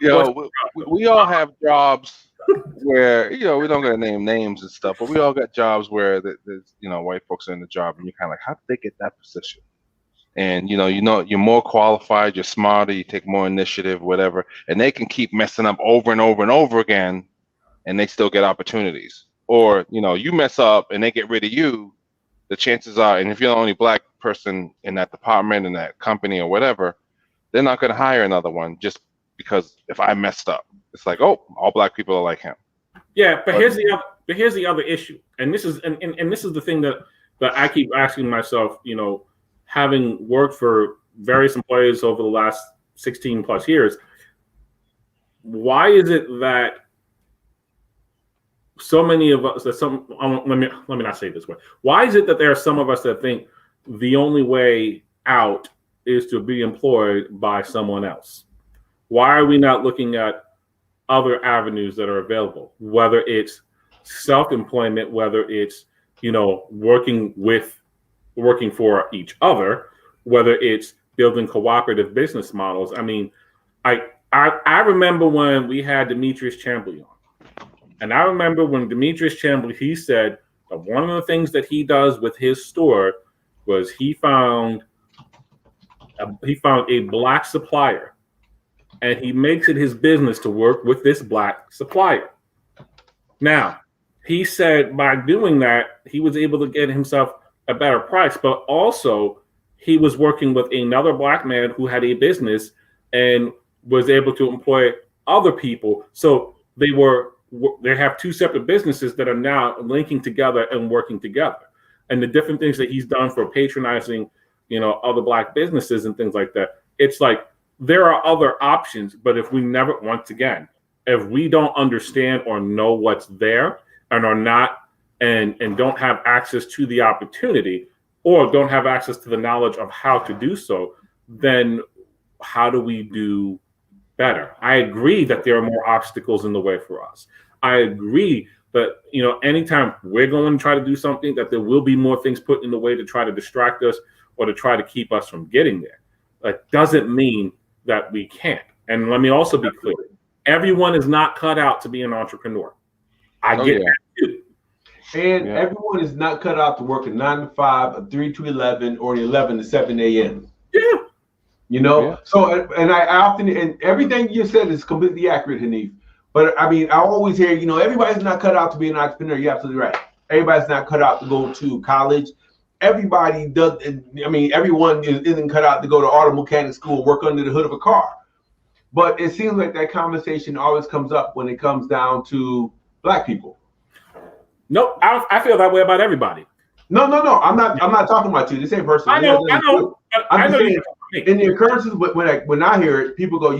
We all have jobs where, we don't gotta name names and stuff, but we all got jobs where there's, white folks are in the job and you're kind of like, how did they get that position? And you're more qualified, you're smarter, you take more initiative, whatever, and they can keep messing up over and over and over again, and they still get opportunities. Or you mess up and they get rid of you. The chances are, and if you're the only black person in that department, in that company or whatever, they're not going to hire another one just because if I messed up, it's like, oh, all black people are like him. Yeah, but here's the other issue, and this is this is the thing that I keep asking myself. Having worked for various employers over the last 16 plus years, why is it that so many of us, let me not say it this way. Why is it that there are some of us that think the only way out is to be employed by someone else? Why are we not looking at other avenues that are available, whether it's self-employment, whether it's, working for each other, whether it's building cooperative business models? I mean, I remember when we had Demetrius Chamberlain on. And I remember when Demetrius Chamberlain, he said that one of the things that he does with his store was he found a black supplier, and he makes it his business to work with this black supplier. Now, he said by doing that, he was able to get himself a better price, but also he was working with another black man who had a business and was able to employ other people. So they have 2 separate businesses that are now linking together and working together. And the different things that he's done for patronizing, other black businesses and things like that. It's like there are other options, but if we don't understand or know what's there and are not and don't have access to the opportunity or don't have access to the knowledge of how to do so, then how do we do better? I agree that there are more obstacles in the way for us. I agree that, anytime we're going to try to do something, that there will be more things put in the way to try to distract us or to try to keep us from getting there. That doesn't mean that we can't. And let me also be clear. Everyone is not cut out to be an entrepreneur. I get that too. And everyone is not cut out to work a 9 to 5, a 3 to 11, or an 11 to 7 a.m. Yeah. So, and I often, and everything you said is completely accurate, Hanif. But I mean, I always hear, everybody's not cut out to be an entrepreneur. You're absolutely right. Everybody's not cut out to go to college everybody does. I mean, everyone isn't cut out to go to auto mechanic school and work under the hood of a car. But it seems like that conversation always comes up when it comes down to Black people. Nope, I feel that way about everybody. No. I'm not talking about you. This ain't personal. I know. I'm just saying, in the occurrences, but when I hear it, people go,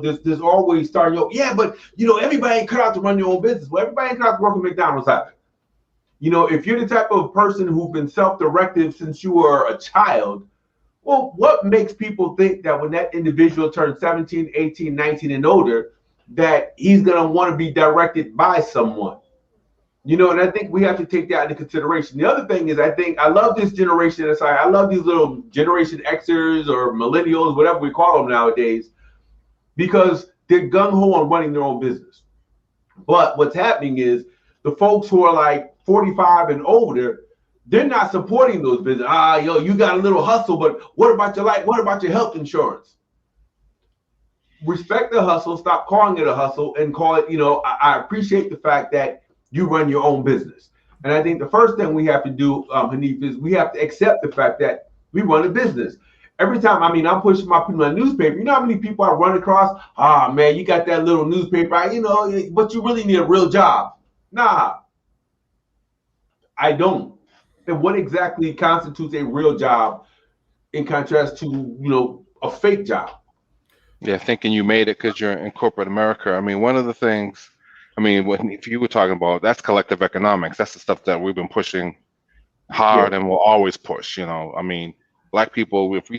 there's always starting. But everybody ain't cut out to run their own business. Well, everybody ain't cut out to work at McDonald's either. If you're the type of person who's been self-directed since you were a child, well, what makes people think that when that individual turns 17, 18, 19 and older, that he's going to want to be directed by someone? And I think we have to take that into consideration. The other thing is, I love this generation. I love these little Generation Xers or millennials, whatever we call them nowadays, because they're gung-ho on running their own business. But what's happening is the folks who are like 45 and older, they're not supporting those businesses. You got a little hustle, but what about your life? What about your health insurance? Respect the hustle, stop calling it a hustle, and call it, I appreciate the fact that you run your own business. And I think the first thing we have to do, Hanif, is we have to accept the fact that we run a business. Every time, I'm pushing my newspaper. You know how many people I run across? Man, you got that little newspaper, but you really need a real job. Nah, I don't. And what exactly constitutes a real job in contrast to, a fake job? Yeah, thinking you made it because you're in corporate America. One of the things, if you were talking about, that's collective economics. That's the stuff that we've been pushing hard and will always push. Black people, if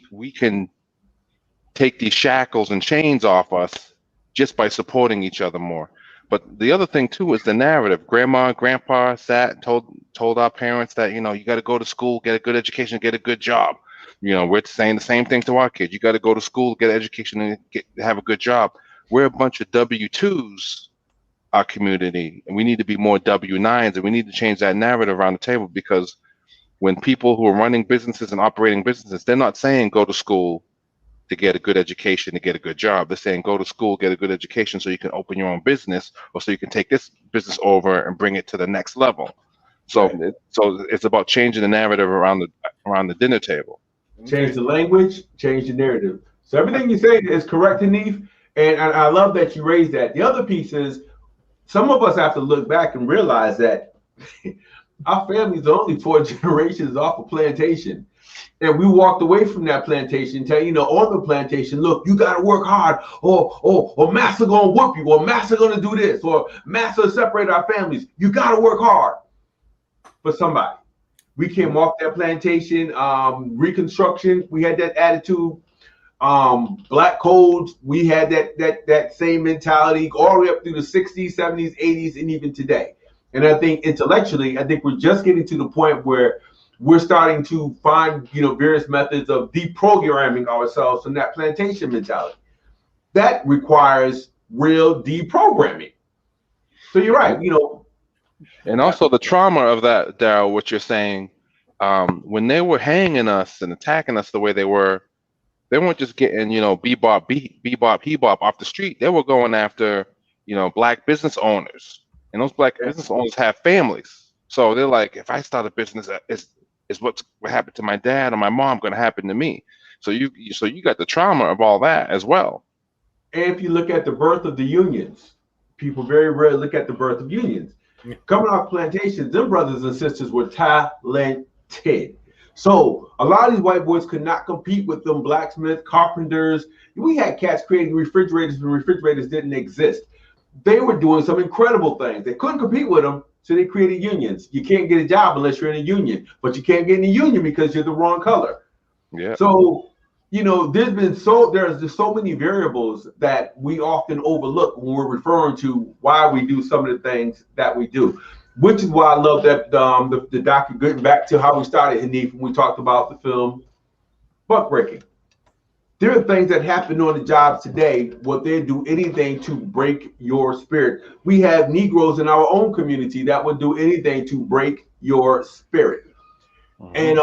we can take these shackles and chains off us just by supporting each other more. But the other thing too is the narrative. Grandma and grandpa sat and told our parents that, you got to go to school, get a good education, get a good job. We're saying the same thing to our kids. You got to go to school, get an education, and have a good job. We're a bunch of W-2s, our community, and we need to be more W-9s, and we need to change that narrative around the table, because when people who are running businesses and operating businesses, they're not saying go to school to get a good education, to get a good job. They're saying go to school, get a good education so you can open your own business, or so you can take this business over and bring it to the next level. So, right. It's about changing the narrative around the dinner table. Change the language, change the narrative. So everything you say is correct, Hanif, and I love that you raised that. The other piece is, some of us have to look back and realize that our family's only 4 generations off a plantation. And we walked away from that plantation, on the plantation, look, you got to work hard, or master gonna whoop you, or master gonna do this, or master separate our families. You got to work hard for somebody. We came off that plantation, Reconstruction, we had that attitude. Black codes, we had that same mentality all the way up through the 60s, 70s, 80s, and even today. And I think intellectually, we're just getting to the point where we're starting to find, various methods of deprogramming ourselves from that plantation mentality. That requires real deprogramming. So you're right, And also the trauma of that, Daryl, what you're saying, when they were hanging us and attacking us the way they weren't just getting, bebop, he-bop off the street. They were going after, Black business owners. And those Black business owners have families. So they're like, if I start a business, is what happened to my dad or my mom going to happen to me? So you got the trauma of all that as well. And if you look at the birth of the unions, people very rarely look at the birth of unions. Coming off plantations, them brothers and sisters were talented. So a lot of these white boys could not compete with them blacksmiths, carpenters. We had cats creating refrigerators when refrigerators didn't exist. They were doing some incredible things. They couldn't compete with them, so they created unions. You can't get a job unless you're in a union, but you can't get in a union because you're the wrong color. Yeah. So, there's just so many variables that we often overlook when we're referring to why we do some of the things that we do, which is why I love that the doctor, getting back to how we started, Hanif, when we talked about the film Buck Breaking. There are things that happen on the jobs today where they do anything to break your spirit. We have Negroes in our own community that would do anything to break your spirit. And,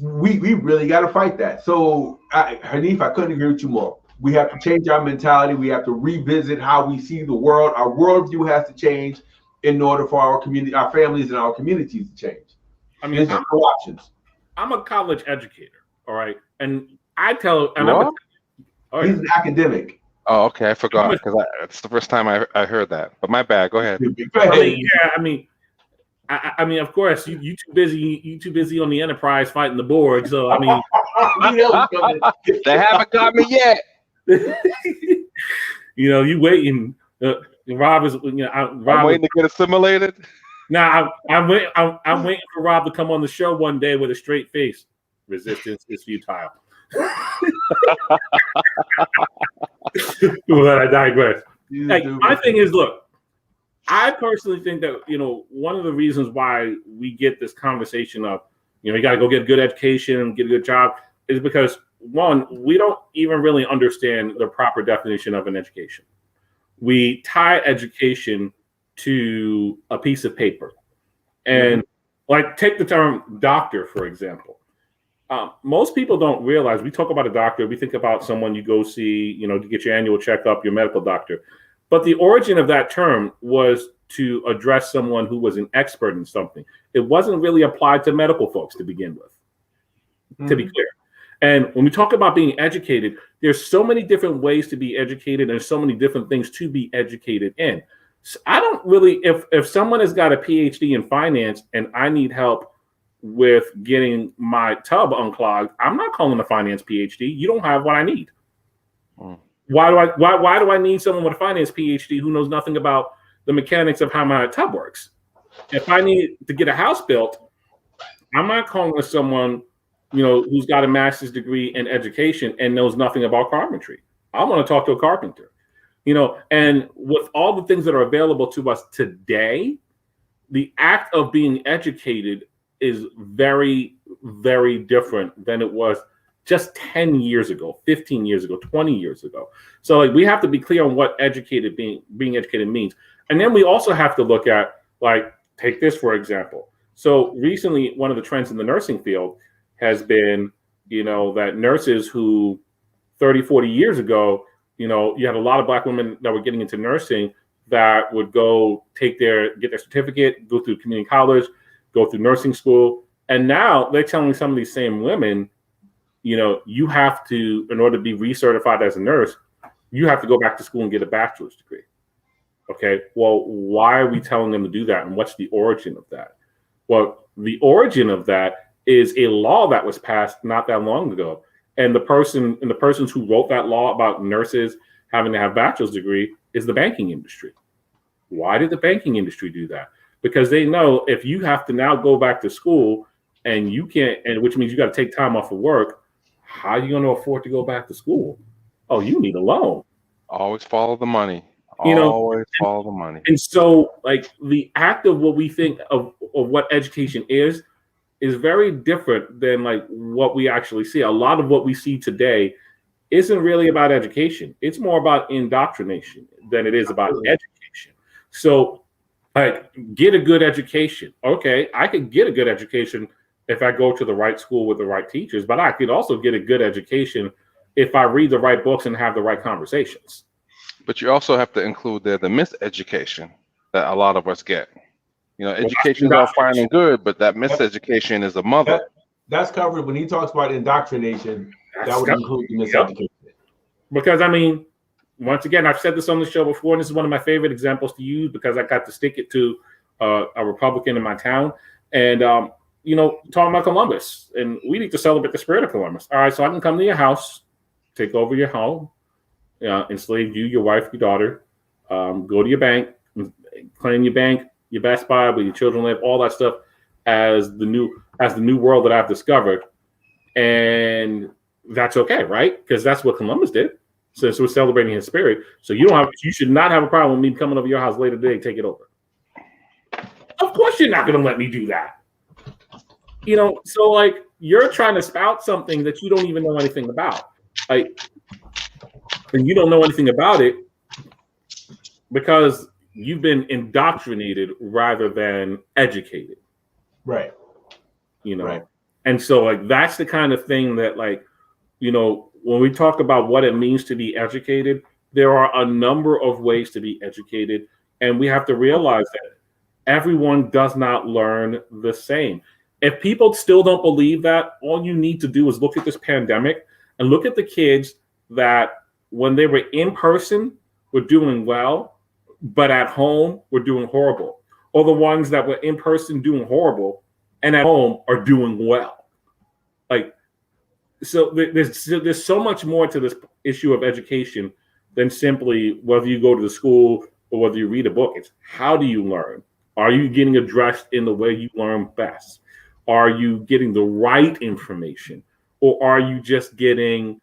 we really got to fight that. So, Hanif, I couldn't agree with you more. We have to change our mentality. We have to revisit how we see the world. Our worldview has to change. in order for our community, our families, and our communities to change. I mean, There's no options. I'm a college educator, all right, and I tell, and What? all He's right, an academic. Oh, okay. I forgot because it's the first time I heard that. But my bad. Go ahead. Go ahead. I mean, of course, you too busy. You too busy on the Enterprise fighting the board. So I mean, You know what's coming. They haven't got me yet. you waiting. Rob is, I'm Rob. waiting to get assimilated. Now I'm waiting for Rob to come on the show one day with a straight face. Resistance is futile. But I digress. Like, my thing is, look, I personally think that one of the reasons why we get this conversation of you got to go get a good education and get a good job is because one, we don't even really understand the proper definition of an education. We tie education to a piece of paper, and like take the term doctor for example. Most people don't realize we talk about a doctor. We think about someone you go see, to get your annual checkup, your medical doctor. But the origin of that term was to address someone who was an expert in something. It wasn't really applied to medical folks to begin with, to be clear. And when we talk about being educated, there's so many different ways to be educated and so many different things to be educated in. So I don't really, if someone has got a PhD in finance and I need help with getting my tub unclogged, I'm not calling a finance PhD. You don't have what I need. Why do I need someone with a finance PhD who knows nothing about the mechanics of how my tub works? If I need to get a house built, I'm not calling someone, who's got a master's degree in education and knows nothing about carpentry. I want to talk to a carpenter, and with all the things that are available to us today, the act of being educated is very, very different than it was just 10 years ago, 15 years ago, 20 years ago. So like we have to be clear on what being educated means. And then we also have to look at, like, take this for example. So recently, one of the trends in the nursing field has been, that nurses who 30, 40 years ago, you had a lot of Black women that were getting into nursing that would go get their certificate, go through community college, go through nursing school. And now they're telling some of these same women, you have to, in order to be recertified as a nurse, you have to go back to school and get a bachelor's degree. Okay, well, why are we telling them to do that? And what's the origin of that? Well, the origin of that is a law that was passed not that long ago. And the persons who wrote that law about nurses having to have bachelor's degree is the banking industry. Why did the banking industry do that? Because they know if you have to now go back to school and you can't, and which means you got to take time off of work, how are you going to afford to go back to school? Oh, you need a loan. Always follow the money. Always follow the money. And so, like, the act of what we think of what education is very different than like what we actually see. A lot of what we see today isn't really about education. It's more about indoctrination than it is about education. So, like, get a good education. Okay, I could get a good education if I go to the right school with the right teachers, but I could also get a good education if I read the right books and have the right conversations. But you also have to include there the miseducation that a lot of us get. Education is all fine and good, but that miseducation is a mother. That's covered when he talks about indoctrination. That would include the miseducation. Because I mean, once again, I've said this on the show before, and this is one of my favorite examples to use because I got to stick it to a Republican in my town. And, talking about Columbus, and we need to celebrate the spirit of Columbus. All right, so I can come to your house, take over your home, enslave you, your wife, your daughter, go to your bank, claim your bank, your Best Buy, where your children live, all that stuff as the new world that I've discovered. And that's okay, right? Because that's what Columbus did. Since we're celebrating his spirit. So you should not have a problem with me coming over your house later today, take it over. Of course you're not going to let me do that. So like you're trying to spout something that you don't even know anything about. Like, and you don't know anything about it because you've been indoctrinated rather than educated. Right. Right. And so like that's the kind of thing that like, when we talk about what it means to be educated, there are a number of ways to be educated. And we have to realize that everyone does not learn the same. If people still don't believe that, all you need to do is look at this pandemic and look at the kids that when they were in person were doing well, but at home were doing horrible, or the ones that were in person doing horrible and at home are doing well. Like, so there's so much more to this issue of education than simply whether you go to the school or whether you read a book. It's how do you learn? Are you getting addressed in the way you learn best? Are you getting the right information? Or are you just getting,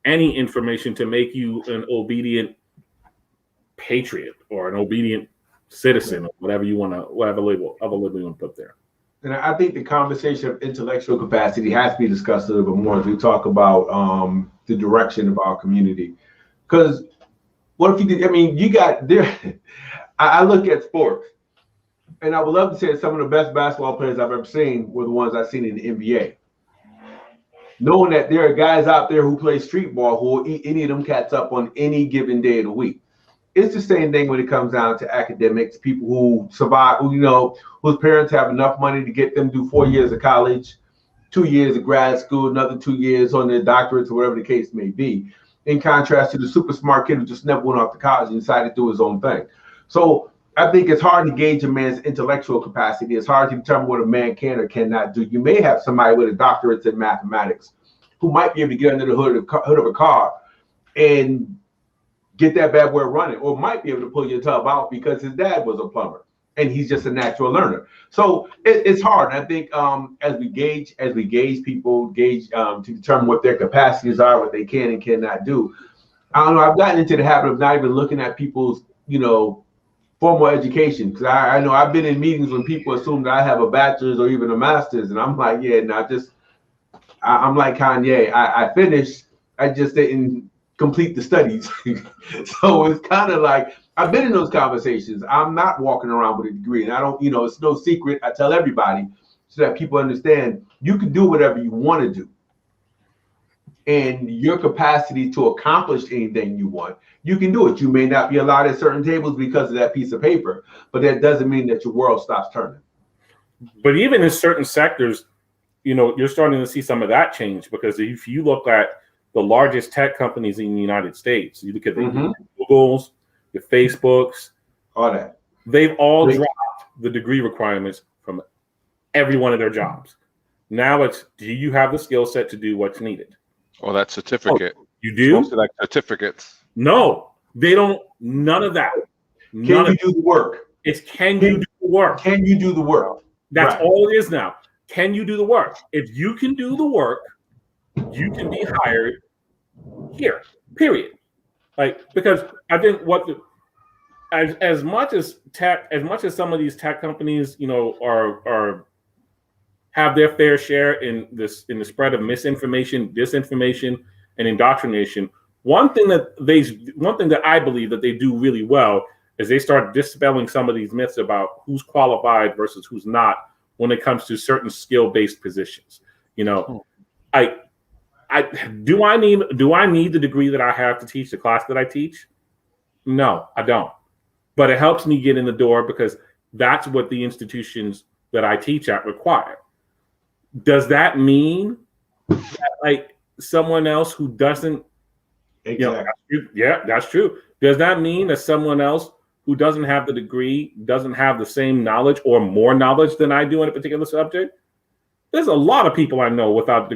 any information to make you an obedient patriot or an obedient citizen, or whatever label you want to put there? And I think the conversation of intellectual capacity has to be discussed a little bit more as we talk about the direction of our community. Because what if you did? I mean, you got there. I look at sports, and I would love to say that some of the best basketball players I've ever seen were the ones I've seen in the NBA. Knowing that there are guys out there who play street ball who will eat any of them cats up on any given day of the week. It's the same thing when it comes down to academics, people who survive, whose parents have enough money to get them through 4 years of college, 2 years of grad school, another 2 years on their doctorates or whatever the case may be, in contrast to the super smart kid who just never went off to college and decided to do his own thing. So I think it's hard to gauge a man's intellectual capacity. It's hard to determine what a man can or cannot do. You may have somebody with a doctorate in mathematics who might be able to get under the hood of a car and get that bad boy running, or might be able to pull your tub out because his dad was a plumber and he's just a natural learner. So it's hard. And I think as we gauge people, to determine what their capacities are, what they can and cannot do. I don't know. I've gotten into the habit of not even looking at people's, formal education, because I know I've been in meetings when people assume that I have a bachelor's or even a master's, and I'm like, yeah, no, I'm like Kanye. I finished. I just didn't complete the studies. So it's kind of like I've been in those conversations. I'm not walking around with a degree, and I don't. It's no secret. I tell everybody so that people understand you can do whatever you want to do, and your capacity to accomplish anything you want, you can do it. You may not be allowed at certain tables because of that piece of paper, but that doesn't mean that your world stops turning. But even in certain sectors, you're starting to see some of that change, because if you look at the largest tech companies in the United States, you look at the Googles, the Facebooks, all that, they've all dropped the degree requirements from every one of their jobs. Now it's, do you have the skill set to do what's needed? Oh, that certificate. Oh, you do? It's like certificates. No, they don't. None of that. Can you do the work? It's can you do the work? Can you do the work? That's all it is now. Can you do the work? If you can do the work, you can be hired here. Period. Because I think as much as some of these tech companies, are have their fair share in the spread of misinformation, disinformation, and indoctrination. One thing that I believe that they do really well is they start dispelling some of these myths about who's qualified versus who's not when it comes to certain skill-based positions. Do I need the degree that I have to teach the class that I teach? No, I don't. But it helps me get in the door because that's what the institutions that I teach at require. Does that mean that someone else who doesn't? Exactly. That's true. Does that mean that someone else who doesn't have the degree doesn't have the same knowledge or more knowledge than I do in a particular subject? There's a lot of people I know without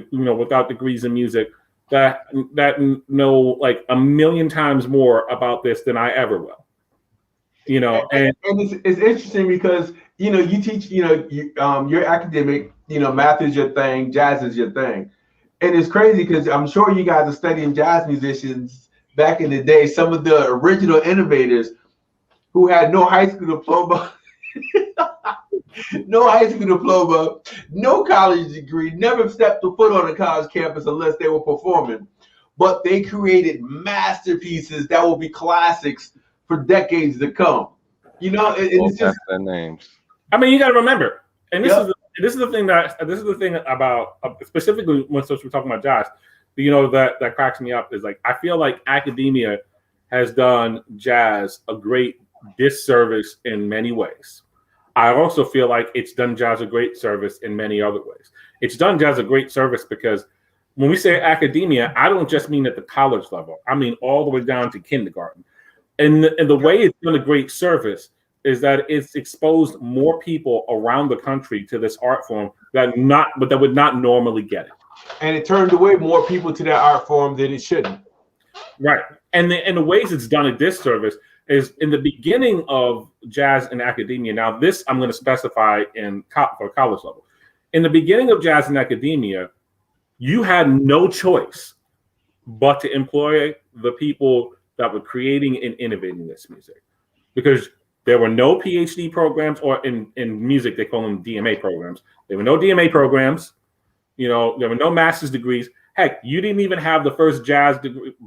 degrees in music that know like a million times more about this than I ever will. And it's interesting because you teach, you're academic, math is your thing, jazz is your thing. And it's crazy because I'm sure you guys are studying jazz musicians back in the day, some of the original innovators who had no high school diploma, no college degree, never stepped a foot on a college campus unless they were performing. But they created masterpieces that will be classics for decades to come. It's just their names. I mean, you got to remember, and this is the thing about specifically when we're talking about jazz. That cracks me up is I feel like academia has done jazz a great disservice in many ways. I also feel like it's done jazz a great service in many other ways. It's done jazz a great service because when we say academia, I don't just mean at the college level. I mean all the way down to kindergarten. And the way it's done a great service is that it's exposed more people around the country to this art form that would not normally get it. And it turned away more people to that art form than it shouldn't. Right. And the ways it's done a disservice is in the beginning of jazz and academia. Now, this I'm going to specify for college level. In the beginning of jazz and academia, you had no choice but to employ the people that were creating and innovating this music, because there were no PhD programs, or in music they call them DMA programs. There were no DMA programs. There were no master's degrees. Heck, you didn't even have the first jazz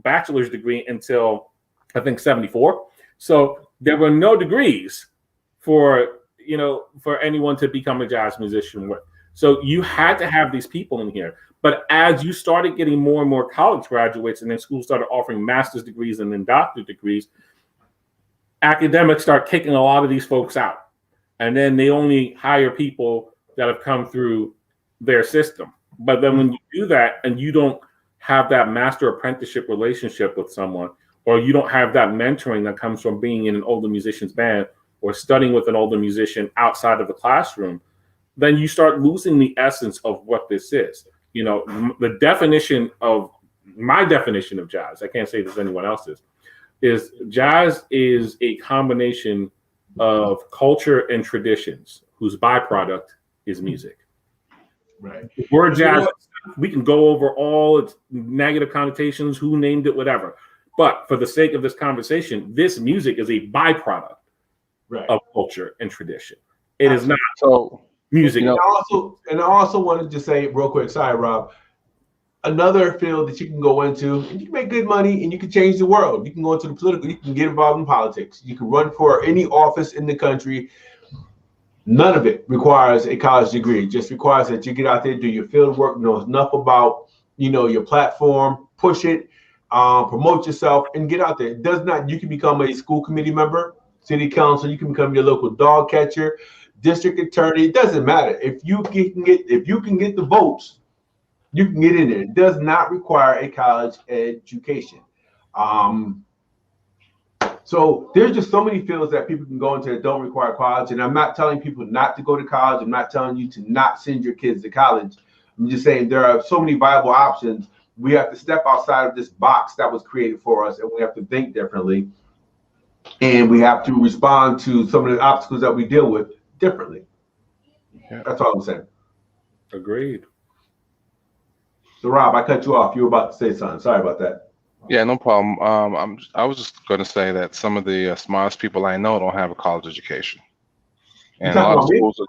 bachelor's degree until I think 1974. So there were no degrees for anyone to become a jazz musician with. So you had to have these people in here. But as you started getting more and more college graduates, and then schools started offering master's degrees and then doctorate degrees, academics start kicking a lot of these folks out. And then they only hire people that have come through their system. But then when you do that and you don't have that master apprenticeship relationship with someone, or you don't have that mentoring that comes from being in an older musician's band or studying with an older musician outside of the classroom, then you start losing the essence of what this is. The definition of my definition of jazz, I can't say this anyone else's, is jazz is a combination of culture and traditions whose byproduct is music. Right. The word jazz, we can go over all its negative connotations, who named it, whatever. But for the sake of this conversation, this music is a byproduct of culture and tradition. It is not music. And I also wanted to say real quick, sorry, Rob, another field that you can go into and you can make good money and you can change the world. You can go into the political, you can get involved in politics. You can run for any office in the country. None of it requires a college degree. It just requires that you get out there, do your field work, know enough about, your platform, push it, promote yourself, and get out there. It does not, you can become a school committee member, city council, you can become your local dog catcher, district attorney. It doesn't matter. If you can get the votes, you can get in there. It does not require a college education. So there's just so many fields that people can go into that don't require college. And I'm not telling people not to go to college. I'm not telling you to not send your kids to college. I'm just saying there are so many viable options. We have to step outside of this box that was created for us, and we have to think differently. And we have to respond to some of the obstacles that we deal with differently. Yeah. That's all I'm saying. Agreed. So Rob, I cut you off. You were about to say something. Sorry about that. Yeah, no problem. I was just going to say that some of the smartest people I know don't have a college education, and a lot of schools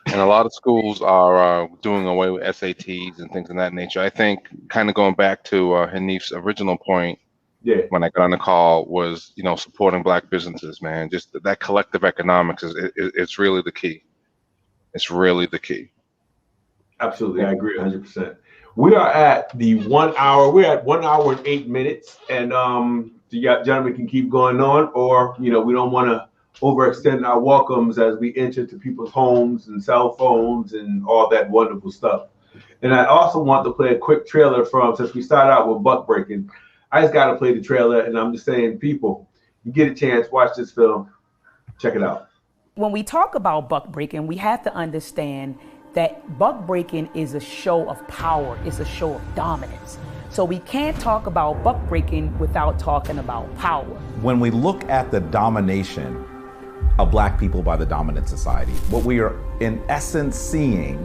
and a lot of schools are doing away with SATs and things of that nature. I think, kind of going back to Hanif's original point, when I got on the call, was supporting Black businesses, man. Just that collective economics it's really the key. It's really the key. Absolutely, I agree 100%. We are at the 1 hour. We're at 1 hour and 8 minutes, and the gentlemen can keep going on, or we don't want to overextend our welcomes as we enter to people's homes and cell phones and all that wonderful stuff. And I also want to play a quick trailer since we started out with buck breaking. I just got to play the trailer, and I'm just saying, people, you get a chance, watch this film, check it out. When we talk about buck breaking, we have to understand that buck breaking is a show of power, it's a show of dominance. So we can't talk about buck breaking without talking about power. When we look at the domination of Black people by the dominant society, what we are in essence seeing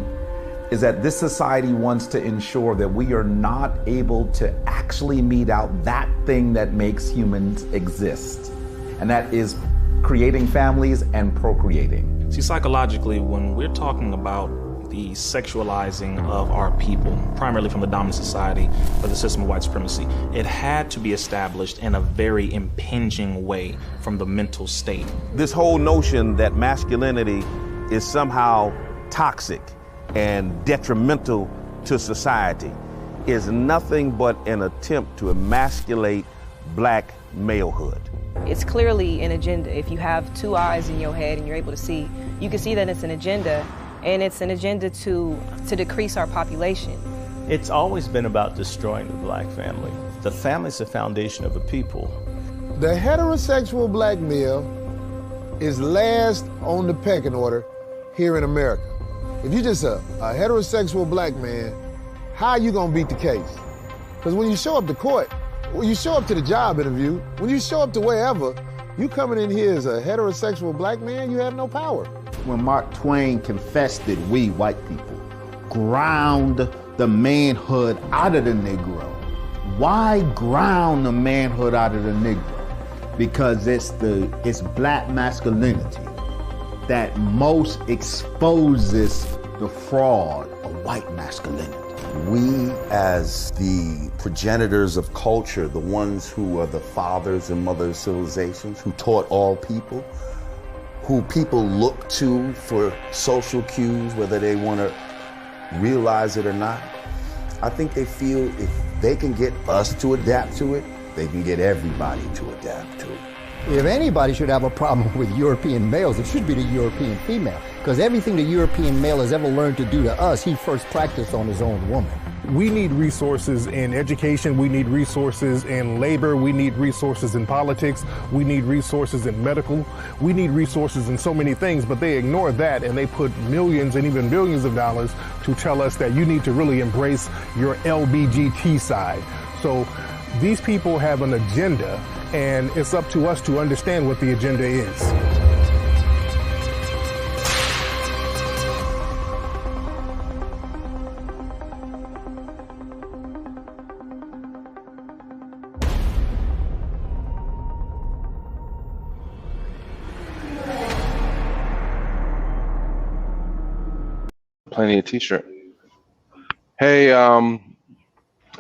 is that this society wants to ensure that we are not able to actually mete out that thing that makes humans exist, and that is creating families and procreating. See, psychologically, when we're talking about the sexualizing of our people, primarily from the dominant society or the system of white supremacy, it had to be established in a very impinging way from the mental state. This whole notion that masculinity is somehow toxic and detrimental to society is nothing but an attempt to emasculate Black malehood. It's clearly an agenda. If you have two eyes in your head and you're able to see, you can see that it's an agenda, and it's an agenda to decrease our population. It's always been about destroying the black family. The family's the foundation of a people. The heterosexual black male is last on the pecking order here in America. If you're just a heterosexual black man, how are you gonna beat the case? Because when you show up to court, when you show up to the job interview, when you show up to wherever, you coming in here as a heterosexual black man, you have no power. When Mark Twain confessed that we white people ground the manhood out of the Negro. Why ground the manhood out of the Negro? Because it's black masculinity that most exposes the fraud of white masculinity. We, as the progenitors of culture, the ones who are the fathers and mothers of civilizations, who taught all people, who people look to for social cues, whether they want to realize it or not, I think they feel if they can get us to adapt to it, they can get everybody to adapt to it. If anybody should have a problem with European males, it should be the European female. Because everything the European male has ever learned to do to us, he first practiced on his own woman. We need resources in education, we need resources in labor, we need resources in politics, we need resources in medical, we need resources in so many things, but they ignore that and they put millions and even billions of dollars to tell us that you need to really embrace your LBGT side. So these people have an agenda, and it's up to us to understand what the agenda is. Plenty of t-shirt. Hey,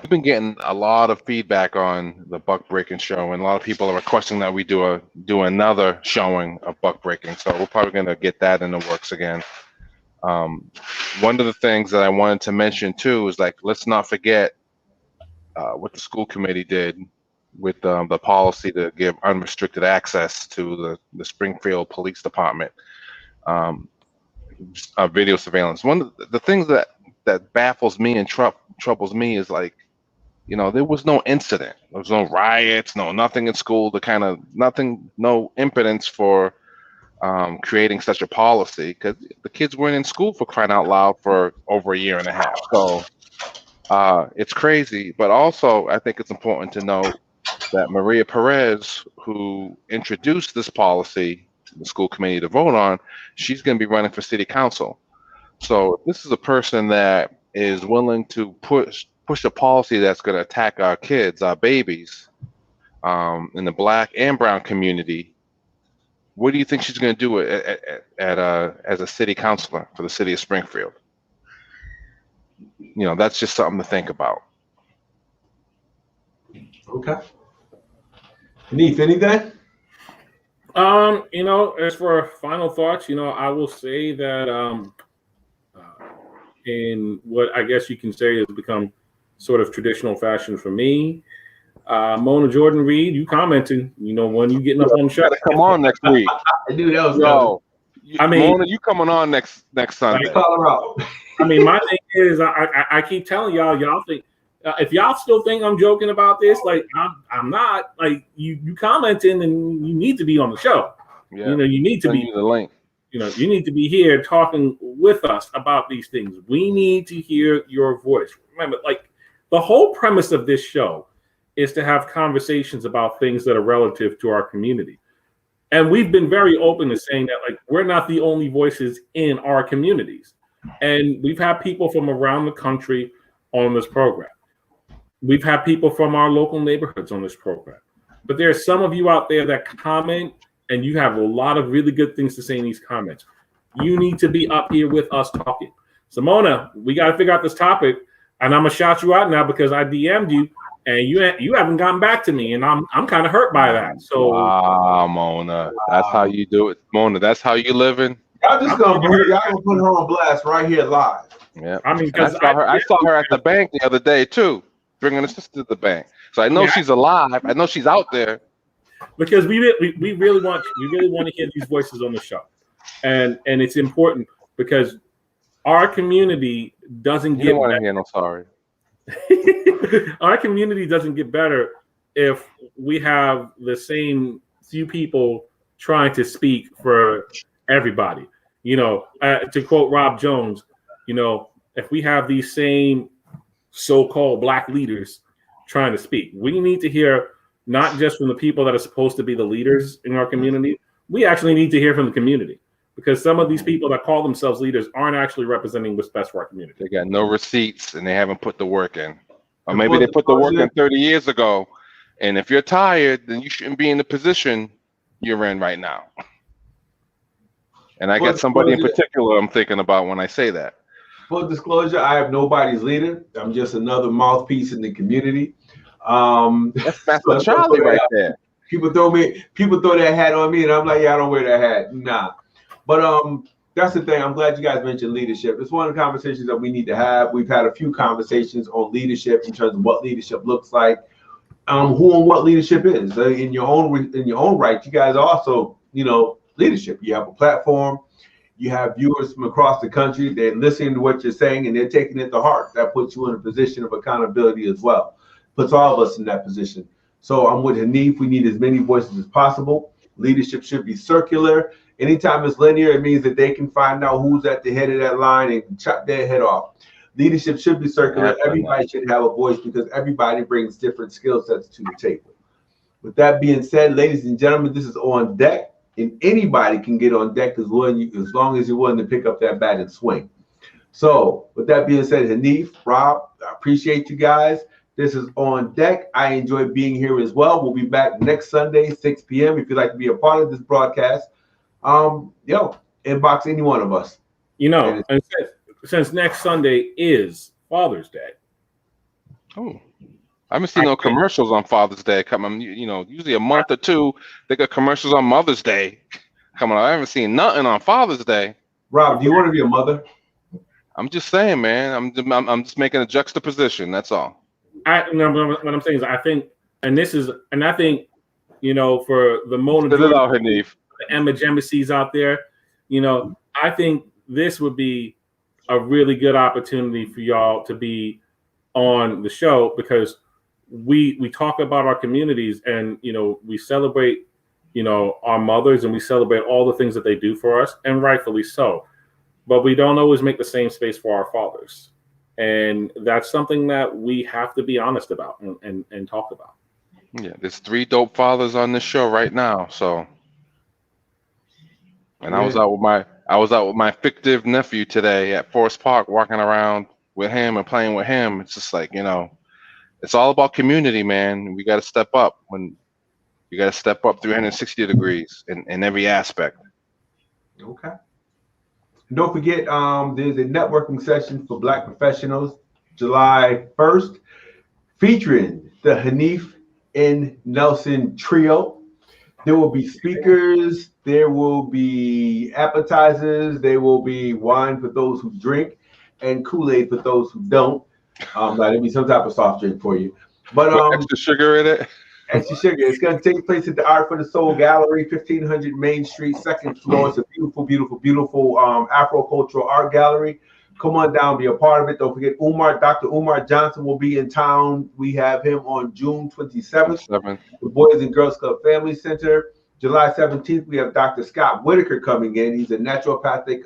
we've been getting a lot of feedback on the Buck Breaking show, and a lot of people are requesting that we do another showing of Buck Breaking. So we're probably going to get that in the works again. One of the things that I wanted to mention too is, like, let's not forget what the school committee did with the policy to give unrestricted access to the Springfield Police Department. Video surveillance. One of the things that baffles me and troubles me is, like, you know, there was no incident, there was no riots, nothing in school, no impotence for creating such a policy, because the kids weren't in school, for crying out loud, for over a year and a half. So it's crazy. But also, I think it's important to note that Maria Perez, who introduced this policy to the school committee to vote on, she's going to be running for city council. So this is a person that is willing to push a policy that's going to attack our kids, our babies, in the black and brown community. What do you think she's going to do as a city councilor for the city of Springfield? You know, that's just something to think about. Okay. Neef, anything? You know, as for final thoughts, you know, I will say that in what I guess you can say has become sort of traditional fashion for me, Mona Jordan Reed, you commenting, you know, when you getting up on the show. Come on next week. I knew that was coming. I mean, Mona, you coming on next Sunday. Colorado. I mean, my thing is, I keep telling y'all think, if y'all still think I'm joking about this, like, I'm not. Like, you commenting, and you need to be on the show. Yeah. You know, you need to Send be you the link. You know, you need to be here talking with us about these things. We need to hear your voice. Remember, like, the whole premise of this show is to have conversations about things that are relative to our community. And we've been very open to saying that, like, we're not the only voices in our communities. And we've had people from around the country on this program. We've had people from our local neighborhoods on this program. But there are some of you out there that comment, and you have a lot of really good things to say in these comments. You need to be up here with us talking. So, Mona, we got to figure out this topic, and I'm gonna shout you out now because I DM'd you, and you haven't gotten back to me, and I'm kind of hurt by that. So, Mona, that's how you do it, Mona. That's how you living. Y'all just gonna put her on blast right here live. Yeah, I mean, I saw her at the bank the other day too, bringing her sister to the bank. So I know she's alive. I know she's out there. because we really want to hear these voices on the show, and it's important because our community doesn't get better. No, sorry. Our community doesn't get better if we have the same few people trying to speak for everybody. You know, to quote Rob Jones, you know, if we have these same so-called black leaders trying to speak, we need to hear not just from the people that are supposed to be the leaders in our community. We actually need to hear from the community, because some of these people that call themselves leaders aren't actually representing what's best for our community. They got no receipts and they haven't put the work in. Or maybe they put the work in 30 years ago. And if you're tired, then you shouldn't be in the position you're in right now. And I got somebody in particular I'm thinking about when I say that. Full disclosure, I have nobody's leader. I'm just another mouthpiece in the community. That's Master Charlie right there. People throw that hat on me, and I'm like, yeah, I don't wear that hat. Nah. But that's the thing. I'm glad you guys mentioned leadership. It's one of the conversations that we need to have. We've had a few conversations on leadership in terms of what leadership looks like, who and what leadership is. In your own right, you guys also, leadership. You have a platform. You have viewers from across the country. They're listening to what you're saying, and they're taking it to heart. That puts you in a position of accountability as well. Puts all of us in that position. So I'm with Hanif. We need as many voices as possible. Leadership should be circular. Anytime it's linear, it means that they can find out who's at the head of that line and chop their head off. Leadership should be circular. Everybody should have a voice because everybody brings different skill sets to the table. With that being said, ladies and gentlemen, this is On Deck. And anybody can get on deck as long as you're willing to pick up that bat and swing. So with that being said, Hanif, Rob, I appreciate you guys. This is On Deck. I enjoy being here as well. We'll be back next Sunday, 6 p.m. If you'd like to be a part of this broadcast, inbox any one of us. And since next Sunday is Father's Day. Oh. I haven't seen no commercials on Father's Day coming. Usually a month or two, they got commercials on Mother's Day coming. I haven't seen nothing on Father's Day. Rob, do you want to be a mother? I'm just saying, man. I'm just making a juxtaposition. That's all. What I'm saying is, I think for the Mona, the Emma Jemises out there, I think this would be a really good opportunity for y'all to be on the show, because we talk about our communities and we celebrate our mothers and we celebrate all the things that they do for us, and rightfully so, but we don't always make the same space for our fathers, and that's something that we have to be honest about and talk about. Yeah, there's 3 dope fathers on this show right now. So, and I was out with my fictive nephew today at Forest Park, walking around with him and playing with him. It's just like, it's all about community, man. We got to step up 360 degrees in every aspect. Okay. And don't forget, there's a networking session for Black professionals, July 1st, featuring the Hanif and Nelson trio. There will be speakers. There will be appetizers. There will be wine for those who drink, and Kool-Aid for those who don't. There'll be some type of soft drink for you. But extra sugar in it. Extra sugar. It's going to take place at the Art for the Soul Gallery, 1500 Main Street, 2nd floor. It's a beautiful, beautiful, beautiful Afro-cultural art gallery. Come on down, be a part of it. Don't forget, Dr. Umar Johnson will be in town. We have him on June 27th. The Boys and Girls Club Family Center. July 17th, we have Dr. Scott Whitaker coming in. He's a naturopathic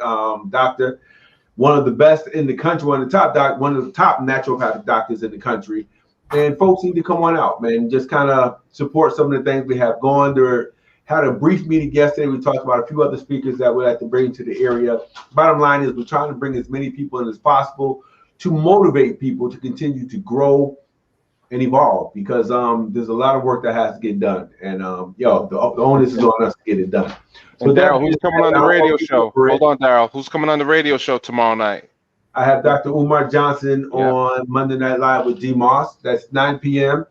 doctor. One of the best in the country, one of the top naturopathic doctors in the country. And folks need to come on out, man. Just kind of support some of the things we have going. Had a brief meeting yesterday. We talked about a few other speakers that we'd like to bring to the area. Bottom line is we're trying to bring as many people in as possible to motivate people to continue to grow and evolve, because there's a lot of work that has to get done. And the onus is on us to get it done. So Daryl, who's coming on the radio show? Hold on, Daryl. Who's coming on the radio show tomorrow night? I have Dr. Umar Johnson on Monday Night Live with G Moss. That's 9 p.m.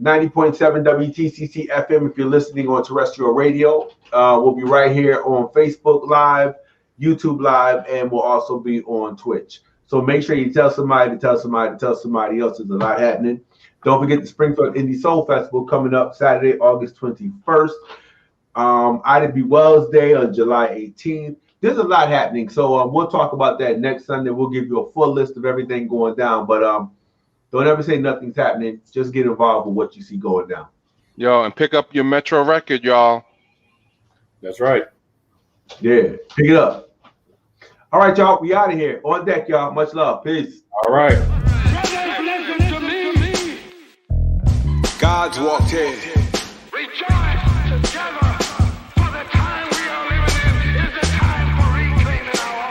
90.7 WTCC FM if you're listening on terrestrial radio. We'll be right here on Facebook Live, YouTube Live, and we'll also be on Twitch. So make sure you tell somebody to tell somebody to tell somebody else. There's a lot happening. Don't forget the Springfield Indie Soul Festival coming up Saturday, August 21st. Ida B. Wells Day on July 18th. There's a lot happening, so we'll talk about that next Sunday. We'll give you a full list of everything going down, but don't ever say nothing's happening. Just get involved with what you see going down. Yo, and pick up your Metro record, y'all. That's right. Yeah, pick it up. All right, y'all, we out of here. On deck, y'all. Much love. Peace. All right. God's walked in. Rejoice together.